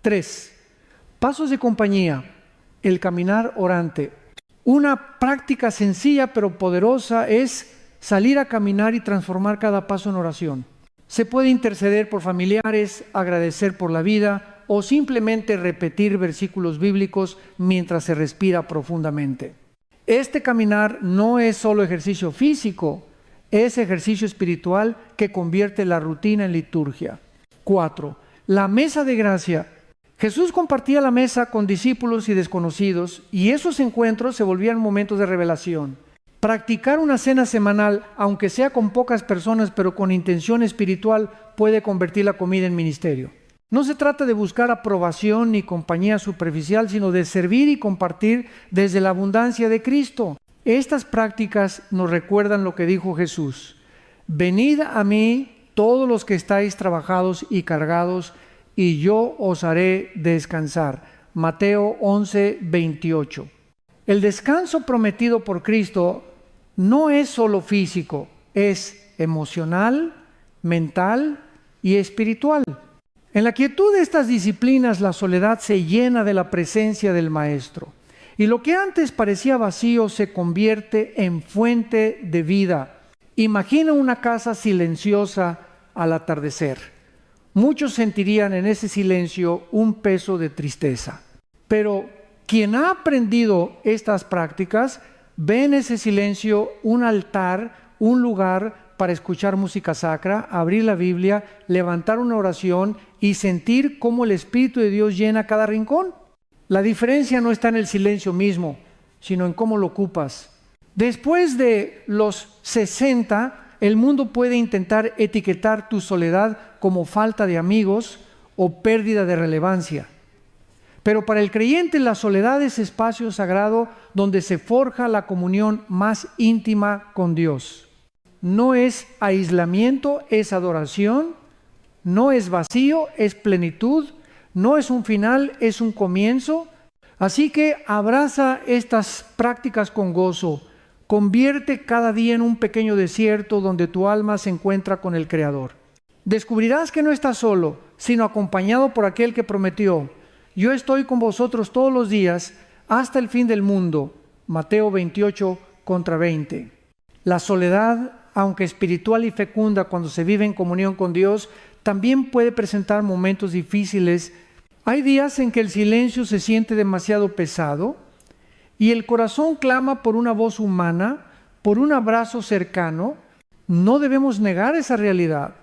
3. Pasos de compañía. El caminar orante. Una práctica sencilla pero poderosa es salir a caminar y transformar cada paso en oración. Se puede interceder por familiares, agradecer por la vida o simplemente repetir versículos bíblicos mientras se respira profundamente. Este caminar no es solo ejercicio físico, es ejercicio espiritual que convierte la rutina en liturgia. 4. La mesa de gracia. Jesús compartía la mesa con discípulos y desconocidos, y esos encuentros se volvían momentos de revelación. Practicar una cena semanal, aunque sea con pocas personas, pero con intención espiritual, puede convertir la comida en ministerio. No se trata de buscar aprobación ni compañía superficial, sino de servir y compartir desde la abundancia de Cristo. Estas prácticas nos recuerdan lo que dijo Jesús: venid a mí todos los que estáis trabajados y cargados, y yo os haré descansar. Mateo 11:28. El descanso prometido por Cristo no es solo físico, es emocional, mental y espiritual. En la quietud de estas disciplinas, la soledad se llena de la presencia del Maestro, y lo que antes parecía vacío se convierte en fuente de vida. Imagina una casa silenciosa al atardecer. Muchos sentirían en ese silencio un peso de tristeza. Pero quien ha aprendido estas prácticas ve en ese silencio un altar, un lugar para escuchar música sacra, abrir la Biblia, levantar una oración y sentir cómo el Espíritu de Dios llena cada rincón. La diferencia no está en el silencio mismo, sino en cómo lo ocupas. Después de los 60, el mundo puede intentar etiquetar tu soledad como falta de amigos o pérdida de relevancia. Pero para el creyente la soledad es espacio sagrado donde se forja la comunión más íntima con Dios. No es aislamiento, es adoración. No es vacío, es plenitud. No es un final, es un comienzo. Así que abraza estas prácticas con gozo. Convierte cada día en un pequeño desierto donde tu alma se encuentra con el Creador. Descubrirás que no estás solo, sino acompañado por aquel que prometió: yo estoy con vosotros todos los días hasta el fin del mundo. Mateo 28:20. La soledad, aunque espiritual y fecunda cuando se vive en comunión con Dios, también puede presentar momentos difíciles. Hay días en que el silencio se siente demasiado pesado y el corazón clama por una voz humana, por un abrazo cercano. No debemos negar esa realidad.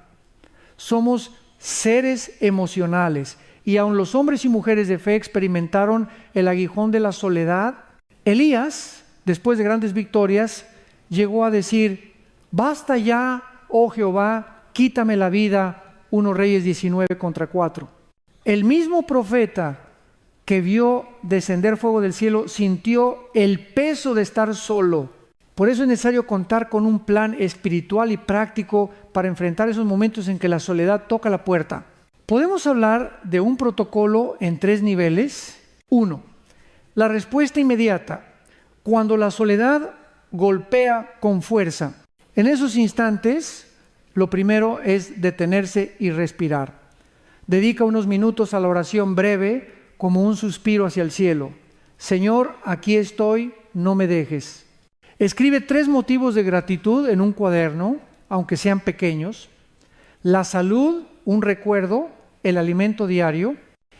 Somos seres emocionales y aun los hombres y mujeres de fe experimentaron el aguijón de la soledad. Elías, después de grandes victorias, llegó a decir: basta ya, oh Jehová, quítame la vida. 1 Reyes 19:4. El mismo profeta que vio descender fuego del cielo sintió el peso de estar solo. Por eso es necesario contar con un plan espiritual y práctico para enfrentar esos momentos en que la soledad toca la puerta. Podemos hablar de un protocolo en 3 niveles. 1. La respuesta inmediata. Cuando la soledad golpea con fuerza. En esos instantes, lo primero es detenerse y respirar. Dedica unos minutos a la oración breve, como un suspiro hacia el cielo. Señor, aquí estoy, no me dejes. Escribe 3 motivos de gratitud en un cuaderno, aunque sean pequeños. La salud, un recuerdo, el alimento diario.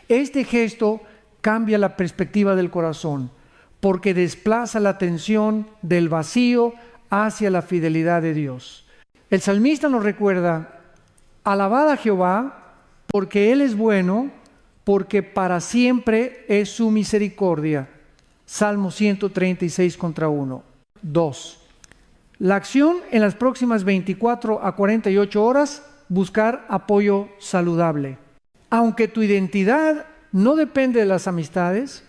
Este gesto cambia la perspectiva del corazón. porque desplaza la atención del vacío hacia la fidelidad de Dios. El salmista nos recuerda: alabad a Jehová, porque Él es bueno, porque para siempre es su misericordia. Salmo 136 contra 1. 2. La acción en las próximas 24 a 48 horas, buscar apoyo saludable. Aunque tu identidad no depende de las amistades,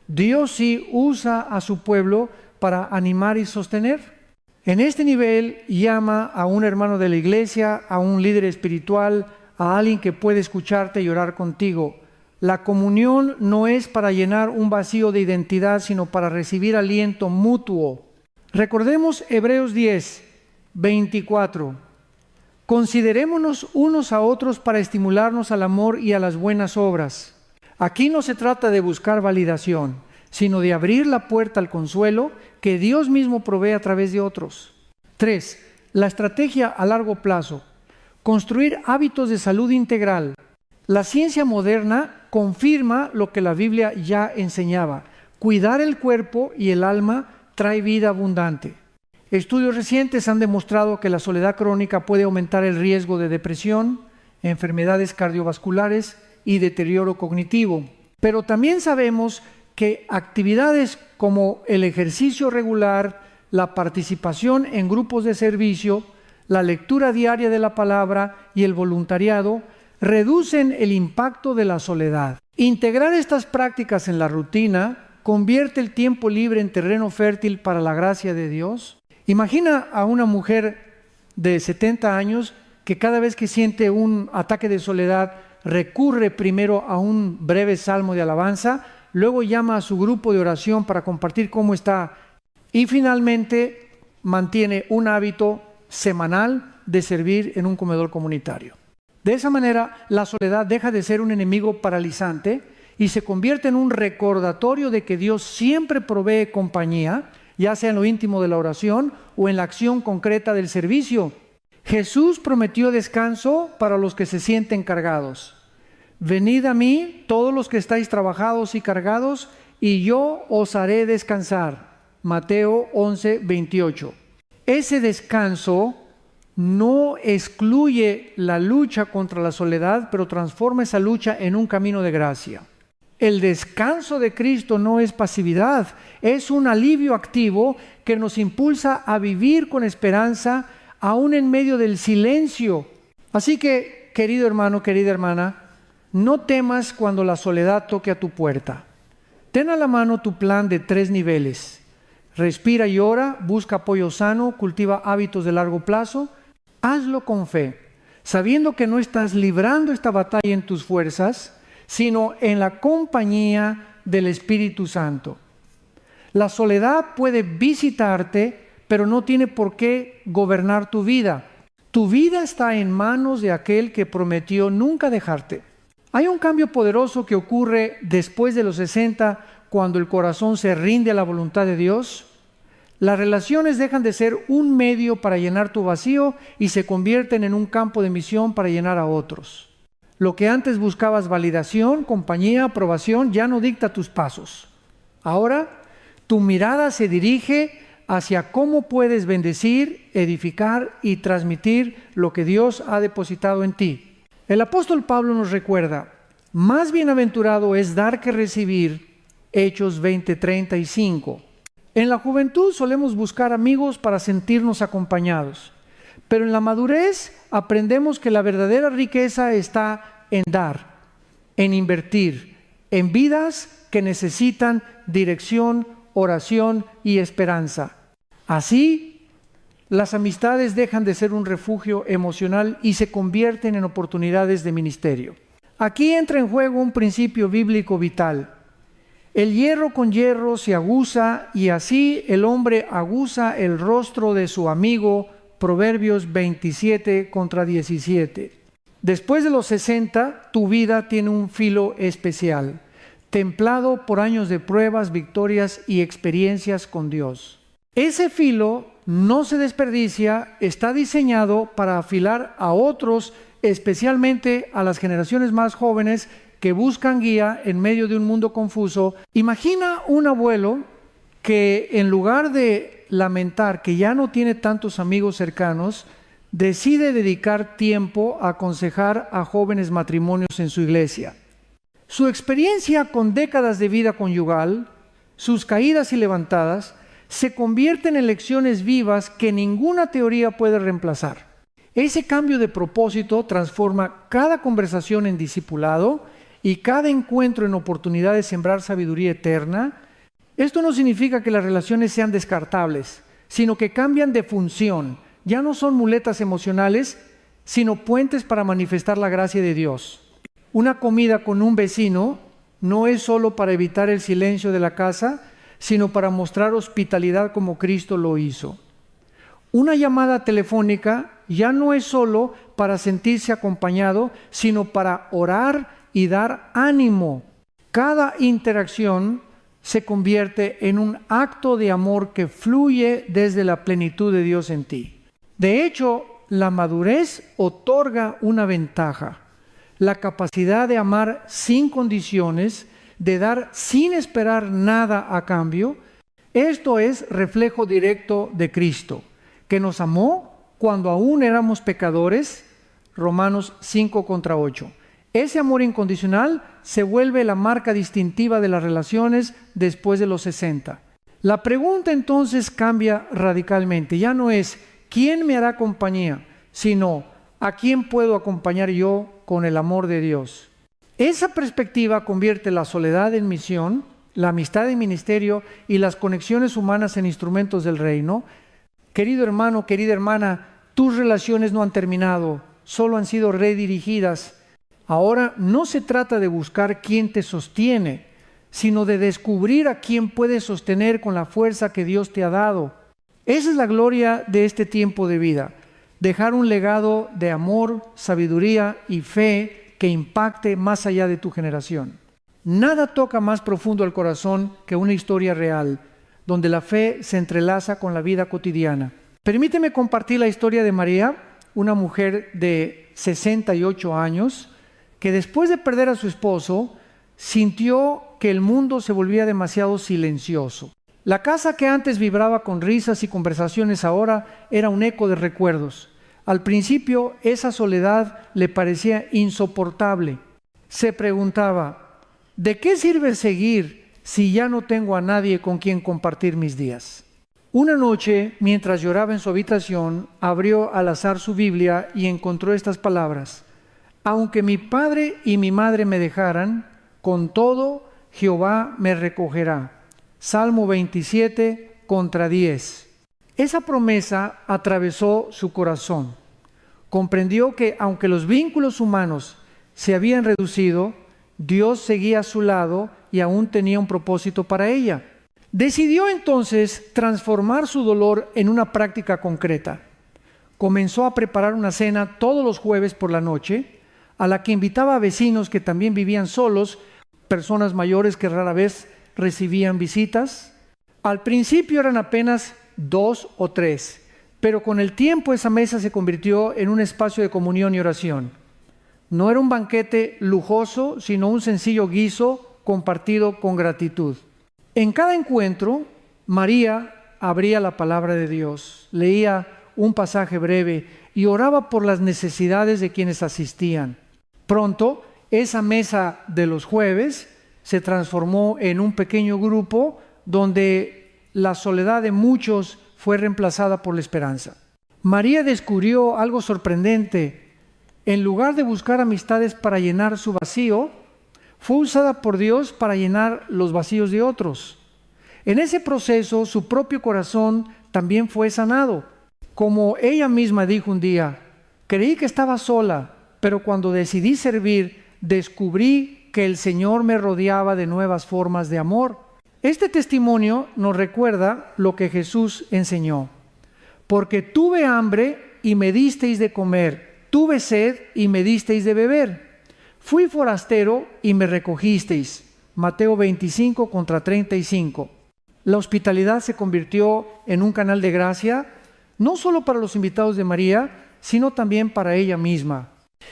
Dios sí usa a su pueblo para animar y sostener. En este nivel llama a un hermano de la iglesia, a un líder espiritual, a alguien que puede escucharte y orar contigo. La comunión no es para llenar un vacío de identidad, sino para recibir aliento mutuo. Recordemos Hebreos 10, 24. Considerémonos unos a otros para estimularnos al amor y a las buenas obras. Aquí no se trata de buscar validación, sino de abrir la puerta al consuelo que Dios mismo provee a través de otros. 3. La estrategia a largo plazo. Construir hábitos de salud integral. La ciencia moderna confirma lo que la Biblia ya enseñaba. Cuidar el cuerpo y el alma trae vida abundante. Estudios recientes han demostrado que la soledad crónica puede aumentar el riesgo de depresión, enfermedades cardiovasculares y deterioro cognitivo. Pero también sabemos que actividades como el ejercicio regular, la participación en grupos de servicio, la lectura diaria de la palabra y el voluntariado reducen el impacto de la soledad. Integrar estas prácticas en la rutina convierte el tiempo libre en terreno fértil para la gracia de Dios. Imagina a una mujer de 70 años que cada vez que siente un ataque de soledad recurre primero a un breve salmo de alabanza, luego llama a su grupo de oración para compartir cómo está y finalmente mantiene un hábito semanal de servir en un comedor comunitario. De esa manera, la soledad deja de ser un enemigo paralizante y se convierte en un recordatorio de que Dios siempre provee compañía, ya sea en lo íntimo de la oración o en la acción concreta del servicio. Jesús prometió descanso para los que se sienten cargados. Venid a mí, todos los que estáis trabajados y cargados, y yo os haré descansar. Mateo 11, 28. Ese descanso no excluye la lucha contra la soledad, pero transforma esa lucha en un camino de gracia. El descanso de Cristo no es pasividad, es un alivio activo que nos impulsa a vivir con esperanza, aún en medio del silencio. Así que, querido hermano, querida hermana, no temas cuando la soledad toque a tu puerta. Ten a la mano tu plan de 3 niveles. Respira y ora, busca apoyo sano, cultiva hábitos de largo plazo. Hazlo con fe, sabiendo que no estás librando esta batalla en tus fuerzas, sino en la compañía del Espíritu Santo. La soledad puede visitarte, pero no tiene por qué gobernar tu vida. Tu vida está en manos de aquel que prometió nunca dejarte. Hay un cambio poderoso que ocurre después de los 60, cuando el corazón se rinde a la voluntad de Dios. Las relaciones dejan de ser un medio para llenar tu vacío y se convierten en un campo de misión para llenar a otros. Lo que antes buscabas validación, compañía, aprobación, ya no dicta tus pasos. Ahora, tu mirada se dirige hacia cómo puedes bendecir, edificar y transmitir lo que Dios ha depositado en ti. El apóstol Pablo nos recuerda: más bienaventurado es dar que recibir. Hechos 20:35. En la juventud solemos buscar amigos para sentirnos acompañados, pero en la madurez aprendemos que la verdadera riqueza está en dar, en invertir, en vidas que necesitan dirección, oración y esperanza. Así, las amistades dejan de ser un refugio emocional y se convierten en oportunidades de ministerio. Aquí entra en juego un principio bíblico vital. El hierro con hierro se aguza, y así el hombre aguza el rostro de su amigo. Proverbios 27 contra 17. Después de los 60, tu vida tiene un filo especial, templado por años de pruebas, victorias y experiencias con Dios. Ese filo no se desperdicia, está diseñado para afilar a otros, especialmente a las generaciones más jóvenes que buscan guía en medio de un mundo confuso. Imagina un abuelo que en lugar de lamentar que ya no tiene tantos amigos cercanos, decide dedicar tiempo a aconsejar a jóvenes matrimonios en su iglesia. Su experiencia con décadas de vida conyugal, sus caídas y levantadas, se convierten en lecciones vivas que ninguna teoría puede reemplazar. Ese cambio de propósito transforma cada conversación en discipulado y cada encuentro en oportunidad de sembrar sabiduría eterna. Esto no significa que las relaciones sean descartables, sino que cambian de función. Ya no son muletas emocionales, sino puentes para manifestar la gracia de Dios. Una comida con un vecino no es solo para evitar el silencio de la casa, sino para mostrar hospitalidad como Cristo lo hizo. Una llamada telefónica ya no es solo para sentirse acompañado, sino para orar y dar ánimo. Cada interacción se convierte en un acto de amor que fluye desde la plenitud de Dios en ti. De hecho, la madurez otorga una ventaja: la capacidad de amar sin condiciones, de dar sin esperar nada a cambio. Esto es reflejo directo de Cristo, que nos amó cuando aún éramos pecadores. Romanos 5:8. Ese amor incondicional se vuelve la marca distintiva de las relaciones después de los 60. La pregunta entonces cambia radicalmente. Ya no es ¿quién me hará compañía?, sino ¿a quién puedo acompañar yo con el amor de Dios? Esa perspectiva convierte la soledad en misión, la amistad en ministerio y las conexiones humanas en instrumentos del reino. Querido hermano, querida hermana, tus relaciones no han terminado, solo han sido redirigidas. Ahora no se trata de buscar quién te sostiene, sino de descubrir a quién puedes sostener con la fuerza que Dios te ha dado. Esa es la gloria de este tiempo de vida: dejar un legado de amor, sabiduría y fe que impacte más allá de tu generación. Nada toca más profundo al corazón que una historia real, donde la fe se entrelaza con la vida cotidiana. Permíteme compartir la historia de María, una mujer de 68 años, que después de perder a su esposo, sintió que el mundo se volvía demasiado silencioso. La casa que antes vibraba con risas y conversaciones ahora era un eco de recuerdos. Al principio, esa soledad le parecía insoportable. Se preguntaba, ¿de qué sirve seguir si ya no tengo a nadie con quien compartir mis días? Una noche, mientras lloraba en su habitación, abrió al azar su Biblia y encontró estas palabras: aunque mi padre y mi madre me dejaran, con todo Jehová me recogerá. Salmo 27:10. Esa promesa atravesó su corazón. Comprendió que aunque los vínculos humanos se habían reducido, Dios seguía a su lado y aún tenía un propósito para ella. Decidió entonces transformar su dolor en una práctica concreta. Comenzó a preparar una cena todos los jueves por la noche, a la que invitaba a vecinos que también vivían solos, personas mayores que rara vez recibían visitas. Al principio eran apenas 2 o 3, pero con el tiempo esa mesa se convirtió en un espacio de comunión y oración. No era un banquete lujoso, sino un sencillo guiso compartido con gratitud. En cada encuentro, María abría la palabra de Dios, leía un pasaje breve y oraba por las necesidades de quienes asistían. Pronto, esa mesa de los jueves se transformó en un pequeño grupo donde la soledad de muchos fue reemplazada por la esperanza. María descubrió algo sorprendente. En lugar de buscar amistades para llenar su vacío, fue usada por Dios para llenar los vacíos de otros. En ese proceso, su propio corazón también fue sanado. Como ella misma dijo un día, creí que estaba sola, pero cuando decidí servir, descubrí que el Señor me rodeaba de nuevas formas de amor. Este testimonio nos recuerda lo que Jesús enseñó. Porque tuve hambre y me disteis de comer, tuve sed y me disteis de beber. Fui forastero y me recogisteis. Mateo 25:35. La hospitalidad se convirtió en un canal de gracia, no solo para los invitados de María, sino también para ella misma.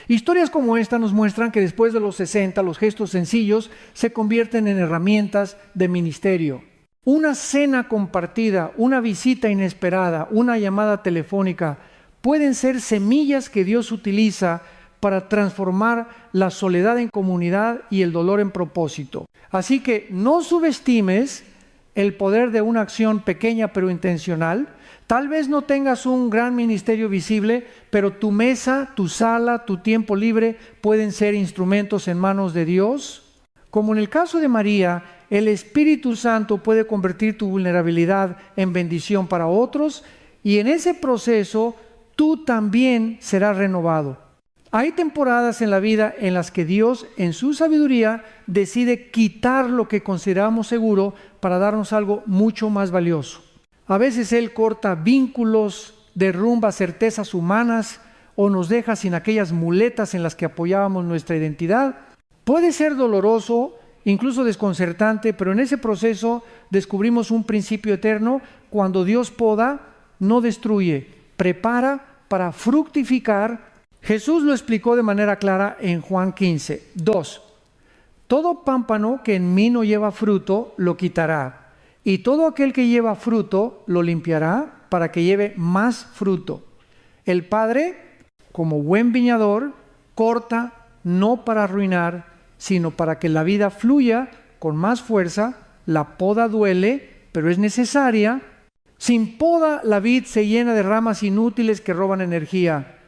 Historias como esta nos muestran que después de los 60, los gestos sencillos se convierten en herramientas de ministerio. Una cena compartida, una visita inesperada, una llamada telefónica, pueden ser semillas que Dios utiliza para transformar la soledad en comunidad y el dolor en propósito. Así que no subestimes el poder de una acción pequeña pero intencional. Tal vez no tengas un gran ministerio visible, pero tu mesa, tu sala, tu tiempo libre pueden ser instrumentos en manos de Dios. Como en el caso de María, el Espíritu Santo puede convertir tu vulnerabilidad en bendición para otros, y en ese proceso tú también serás renovado. Hay temporadas en la vida en las que Dios, en su sabiduría, decide quitar lo que consideramos seguro para darnos algo mucho más valioso. A veces Él corta vínculos, derrumba certezas humanas o nos deja sin aquellas muletas en las que apoyábamos nuestra identidad. Puede ser doloroso, incluso desconcertante, pero en ese proceso descubrimos un principio eterno. Cuando Dios poda, no destruye, prepara para fructificar. Jesús lo explicó de manera clara en Juan 15. 2. Todo pámpano que en mí no lleva fruto, lo quitará. Y todo aquel que lleva fruto, lo limpiará para que lleve más fruto. El Padre, como buen viñador, corta no para arruinar, sino para que la vida fluya con más fuerza. La poda duele, pero es necesaria. Sin poda, la vid se llena de ramas inútiles que roban energía.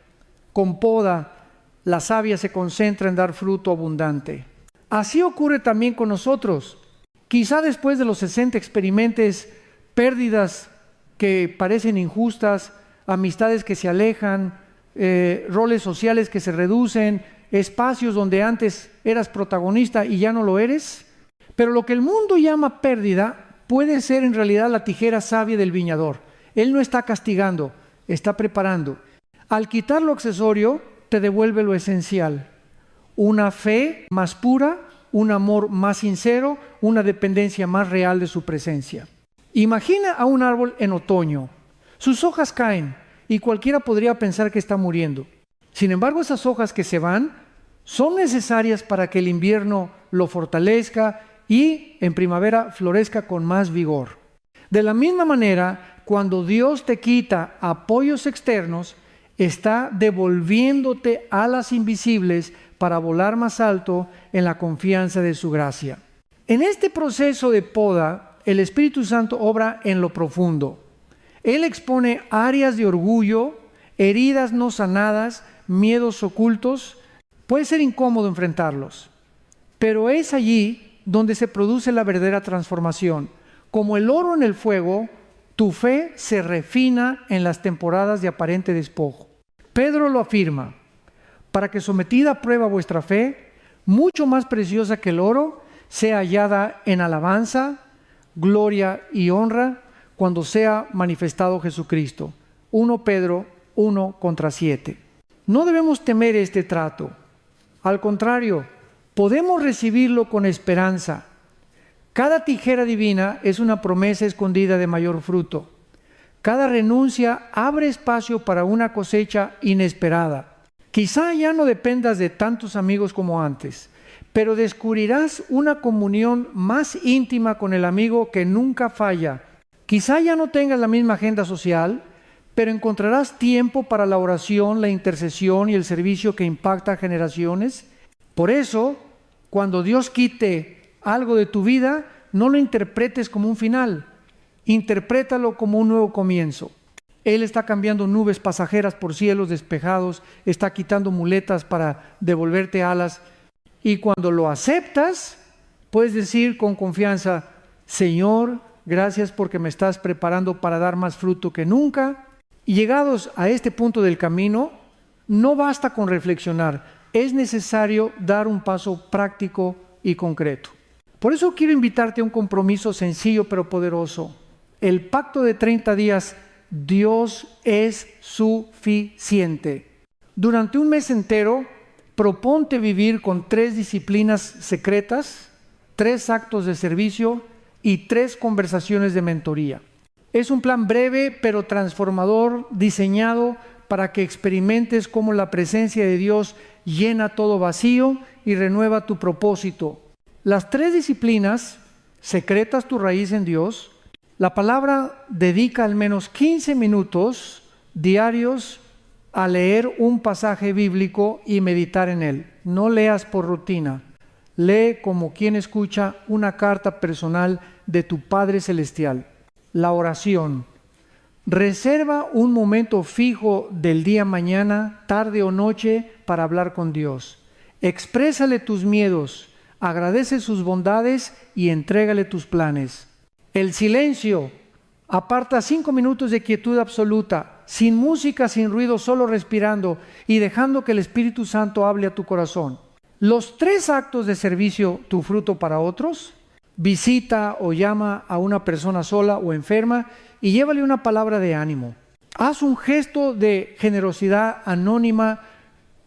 Con poda, la savia se concentra en dar fruto abundante. Así ocurre también con nosotros. Quizá después de los 60 experimentes pérdidas que parecen injustas, amistades que se alejan, roles sociales que se reducen, espacios donde antes eras protagonista y ya no lo eres. Pero lo que el mundo llama pérdida puede ser en realidad la tijera sabia del viñador. Él no está castigando, está preparando. Al quitar lo accesorio, te devuelve lo esencial. Una fe más pura, un amor más sincero, una dependencia más real de su presencia. Imagina a un árbol en otoño. Sus hojas caen y cualquiera podría pensar que está muriendo. Sin embargo, esas hojas que se van son necesarias para que el invierno lo fortalezca y en primavera florezca con más vigor. De la misma manera, cuando Dios te quita apoyos externos, está devolviéndote alas invisibles para volar más alto en la confianza de su gracia. En este proceso de poda, el Espíritu Santo obra en lo profundo. Él expone áreas de orgullo, heridas no sanadas, miedos ocultos. Puede ser incómodo enfrentarlos, pero es allí donde se produce la verdadera transformación. Como el oro en el fuego, tu fe se refina en las temporadas de aparente despojo. Pedro lo afirma: para que sometida a prueba vuestra fe, mucho más preciosa que el oro, sea hallada en alabanza, gloria y honra cuando sea manifestado Jesucristo. 1 Pedro 1:7. No debemos temer este trato. Al contrario, podemos recibirlo con esperanza. Cada tijera divina es una promesa escondida de mayor fruto. Cada renuncia abre espacio para una cosecha inesperada. Quizá ya no dependas de tantos amigos como antes, pero descubrirás una comunión más íntima con el amigo que nunca falla. Quizá ya no tengas la misma agenda social, pero encontrarás tiempo para la oración, la intercesión y el servicio que impacta generaciones. Por eso, cuando Dios quite algo de tu vida, no lo interpretes como un final, interprétalo como un nuevo comienzo. Él está cambiando nubes pasajeras por cielos despejados, está quitando muletas para devolverte alas. Y cuando lo aceptas, puedes decir con confianza: Señor, gracias porque me estás preparando para dar más fruto que nunca. Y llegados a este punto del camino, no basta con reflexionar, es necesario dar un paso práctico y concreto. Por eso quiero invitarte a un compromiso sencillo pero poderoso. El pacto de 30 días, Dios es suficiente. Durante un mes entero, proponte vivir con 3 disciplinas secretas, 3 actos de servicio y 3 conversaciones de mentoría. Es un plan breve pero transformador, diseñado para que experimentes cómo la presencia de Dios llena todo vacío y renueva tu propósito. Las 3 disciplinas secretas tu raíz en Dios. La palabra dedica al menos 15 minutos diarios a leer un pasaje bíblico y meditar en él. No leas por rutina. Lee como quien escucha una carta personal de tu Padre Celestial. La oración. Reserva un momento fijo del día, mañana, tarde o noche para hablar con Dios. Exprésale tus miedos, agradece sus bondades y entrégale tus planes. El silencio. Aparta 5 minutos de quietud absoluta, sin música, sin ruido, solo respirando y dejando que el Espíritu Santo hable a tu corazón. Los 3 actos de servicio, tu fruto para otros: visita o llama a una persona sola o enferma y llévale una palabra de ánimo. Haz un gesto de generosidad anónima,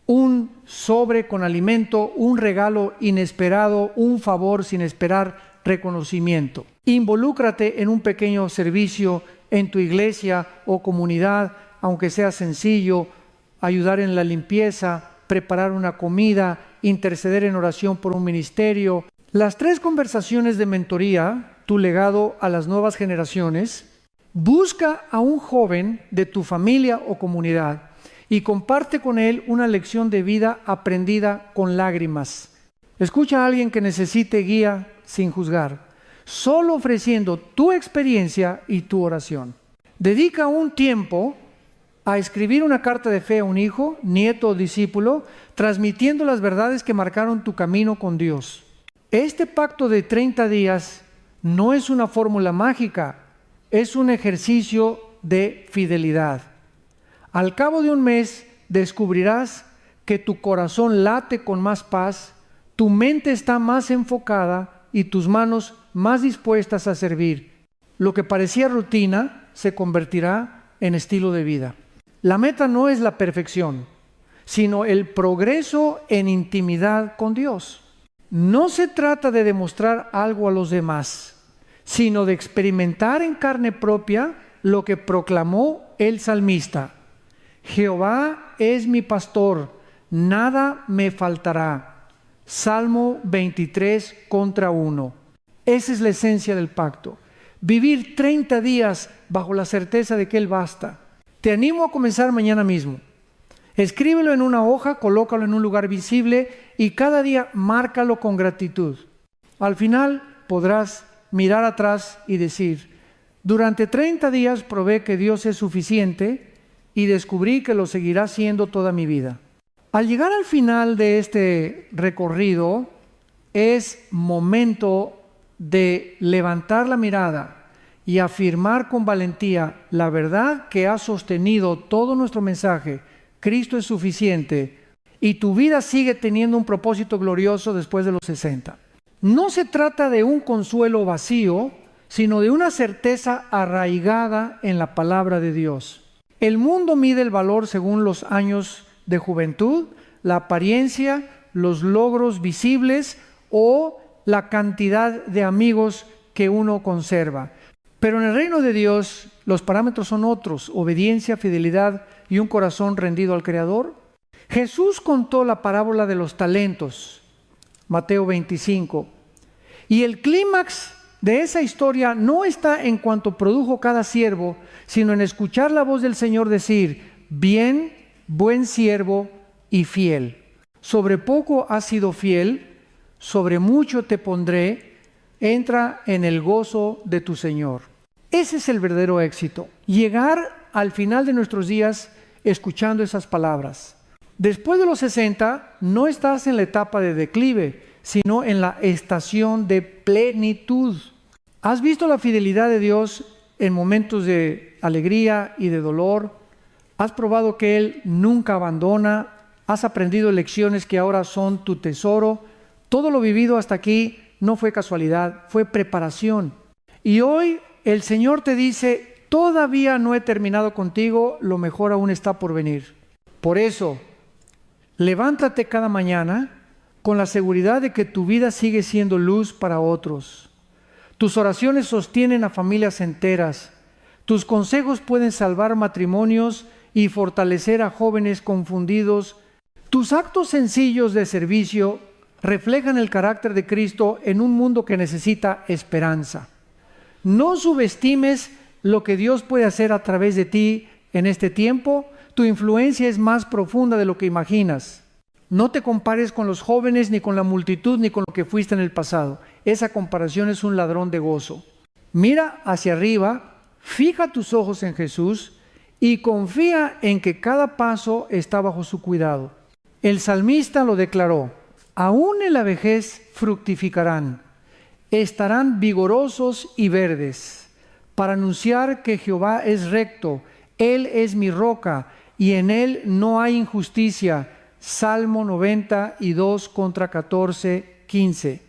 un sobre con alimento, un regalo inesperado, un favor sin esperar reconocimiento. Involúcrate en un pequeño servicio en tu iglesia o comunidad, aunque sea sencillo: ayudar en la limpieza, preparar una comida, interceder en oración por un ministerio. Las 3 conversaciones de mentoría, tu legado a las nuevas generaciones. Busca a un joven de tu familia o comunidad y comparte con él una lección de vida aprendida con lágrimas. Escucha a alguien que necesite guía sin juzgar, solo ofreciendo tu experiencia y tu oración. Dedica un tiempo a escribir una carta de fe a un hijo, nieto o discípulo, transmitiendo las verdades que marcaron tu camino con Dios. Este pacto de 30 días no es una fórmula mágica, es un ejercicio de fidelidad. Al cabo de un mes descubrirás que tu corazón late con más paz, tu mente está más enfocada y tus manos más dispuestas a servir. Lo que parecía rutina se convertirá en estilo de vida. La meta no es la perfección, sino el progreso en intimidad con Dios. No se trata de demostrar algo a los demás, sino de experimentar en carne propia lo que proclamó el salmista: Jehová es mi pastor, nada me faltará. Salmo 23:1. Esa es la esencia del pacto. Vivir 30 días bajo la certeza de que Él basta. Te animo a comenzar mañana mismo. Escríbelo en una hoja, colócalo en un lugar visible y cada día márcalo con gratitud. Al final podrás mirar atrás y decir: durante 30 días probé que Dios es suficiente y descubrí que lo seguirá siendo toda mi vida. Al llegar al final de este recorrido, es momento de levantar la mirada y afirmar con valentía la verdad que ha sostenido todo nuestro mensaje: Cristo es suficiente, y tu vida sigue teniendo un propósito glorioso después de los 60. No se trata de un consuelo vacío, sino de una certeza arraigada en la palabra de Dios. El mundo mide el valor según los años de juventud, la apariencia, los logros visibles o la cantidad de amigos que uno conserva. Pero en el reino de Dios los parámetros son otros: obediencia, fidelidad y un corazón rendido al Creador. Jesús contó la parábola de los talentos, Mateo 25, y el clímax de esa historia no está en cuanto produjo cada siervo, sino en escuchar la voz del Señor decir: bien, buen siervo y fiel. Sobre poco has sido fiel, sobre mucho te pondré, entra en el gozo de tu Señor. Ese es el verdadero éxito: llegar al final de nuestros días escuchando esas palabras. Después de los 60, no estás en la etapa de declive, sino en la estación de plenitud. ¿Has visto la fidelidad de Dios en momentos de alegría y de dolor? ¿Has probado que Él nunca abandona? ¿Has aprendido lecciones que ahora son tu tesoro? Todo lo vivido hasta aquí no fue casualidad, fue preparación. Y hoy el Señor te dice: todavía no he terminado contigo, lo mejor aún está por venir. Por eso, levántate cada mañana con la seguridad de que tu vida sigue siendo luz para otros. Tus oraciones sostienen a familias enteras. Tus consejos pueden salvar matrimonios y fortalecer a jóvenes confundidos. Tus actos sencillos de servicio reflejan el carácter de Cristo en un mundo que necesita esperanza. No subestimes lo que Dios puede hacer a través de ti en este tiempo. Tu influencia es más profunda de lo que imaginas. No te compares con los jóvenes, ni con la multitud, ni con lo que fuiste en el pasado. Esa comparación es un ladrón de gozo. Mira hacia arriba, fija tus ojos en Jesús y confía en que cada paso está bajo su cuidado. El salmista lo declaró: aún en la vejez fructificarán, estarán vigorosos y verdes, para anunciar que Jehová es recto, Él es mi roca, y en Él no hay injusticia. Salmo 92 contra 14, 15.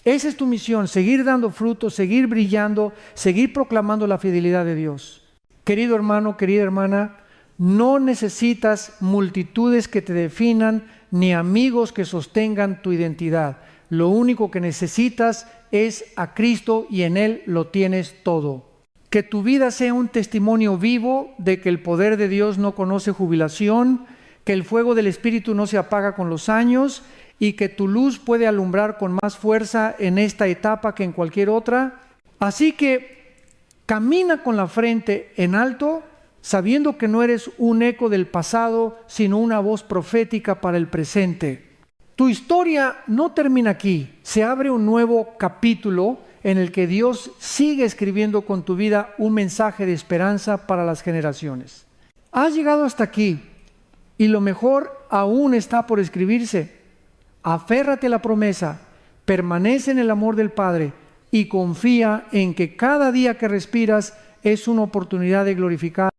Esa es tu misión, seguir dando frutos, seguir brillando, seguir proclamando la fidelidad de Dios. Querido hermano, querida hermana, no necesitas multitudes que te definan, ni amigos que sostengan tu identidad. Lo único que necesitas es a Cristo y en Él lo tienes todo. Que tu vida sea un testimonio vivo de que el poder de Dios no conoce jubilación, que el fuego del Espíritu no se apaga con los años y que tu luz puede alumbrar con más fuerza en esta etapa que en cualquier otra. Así que camina con la frente en alto, sabiendo que no eres un eco del pasado, sino una voz profética para el presente. Tu historia no termina aquí, se abre un nuevo capítulo en el que Dios sigue escribiendo con tu vida un mensaje de esperanza para las generaciones. Has llegado hasta aquí y lo mejor aún está por escribirse. Aférrate a la promesa, permanece en el amor del Padre y confía en que cada día que respiras es una oportunidad de glorificar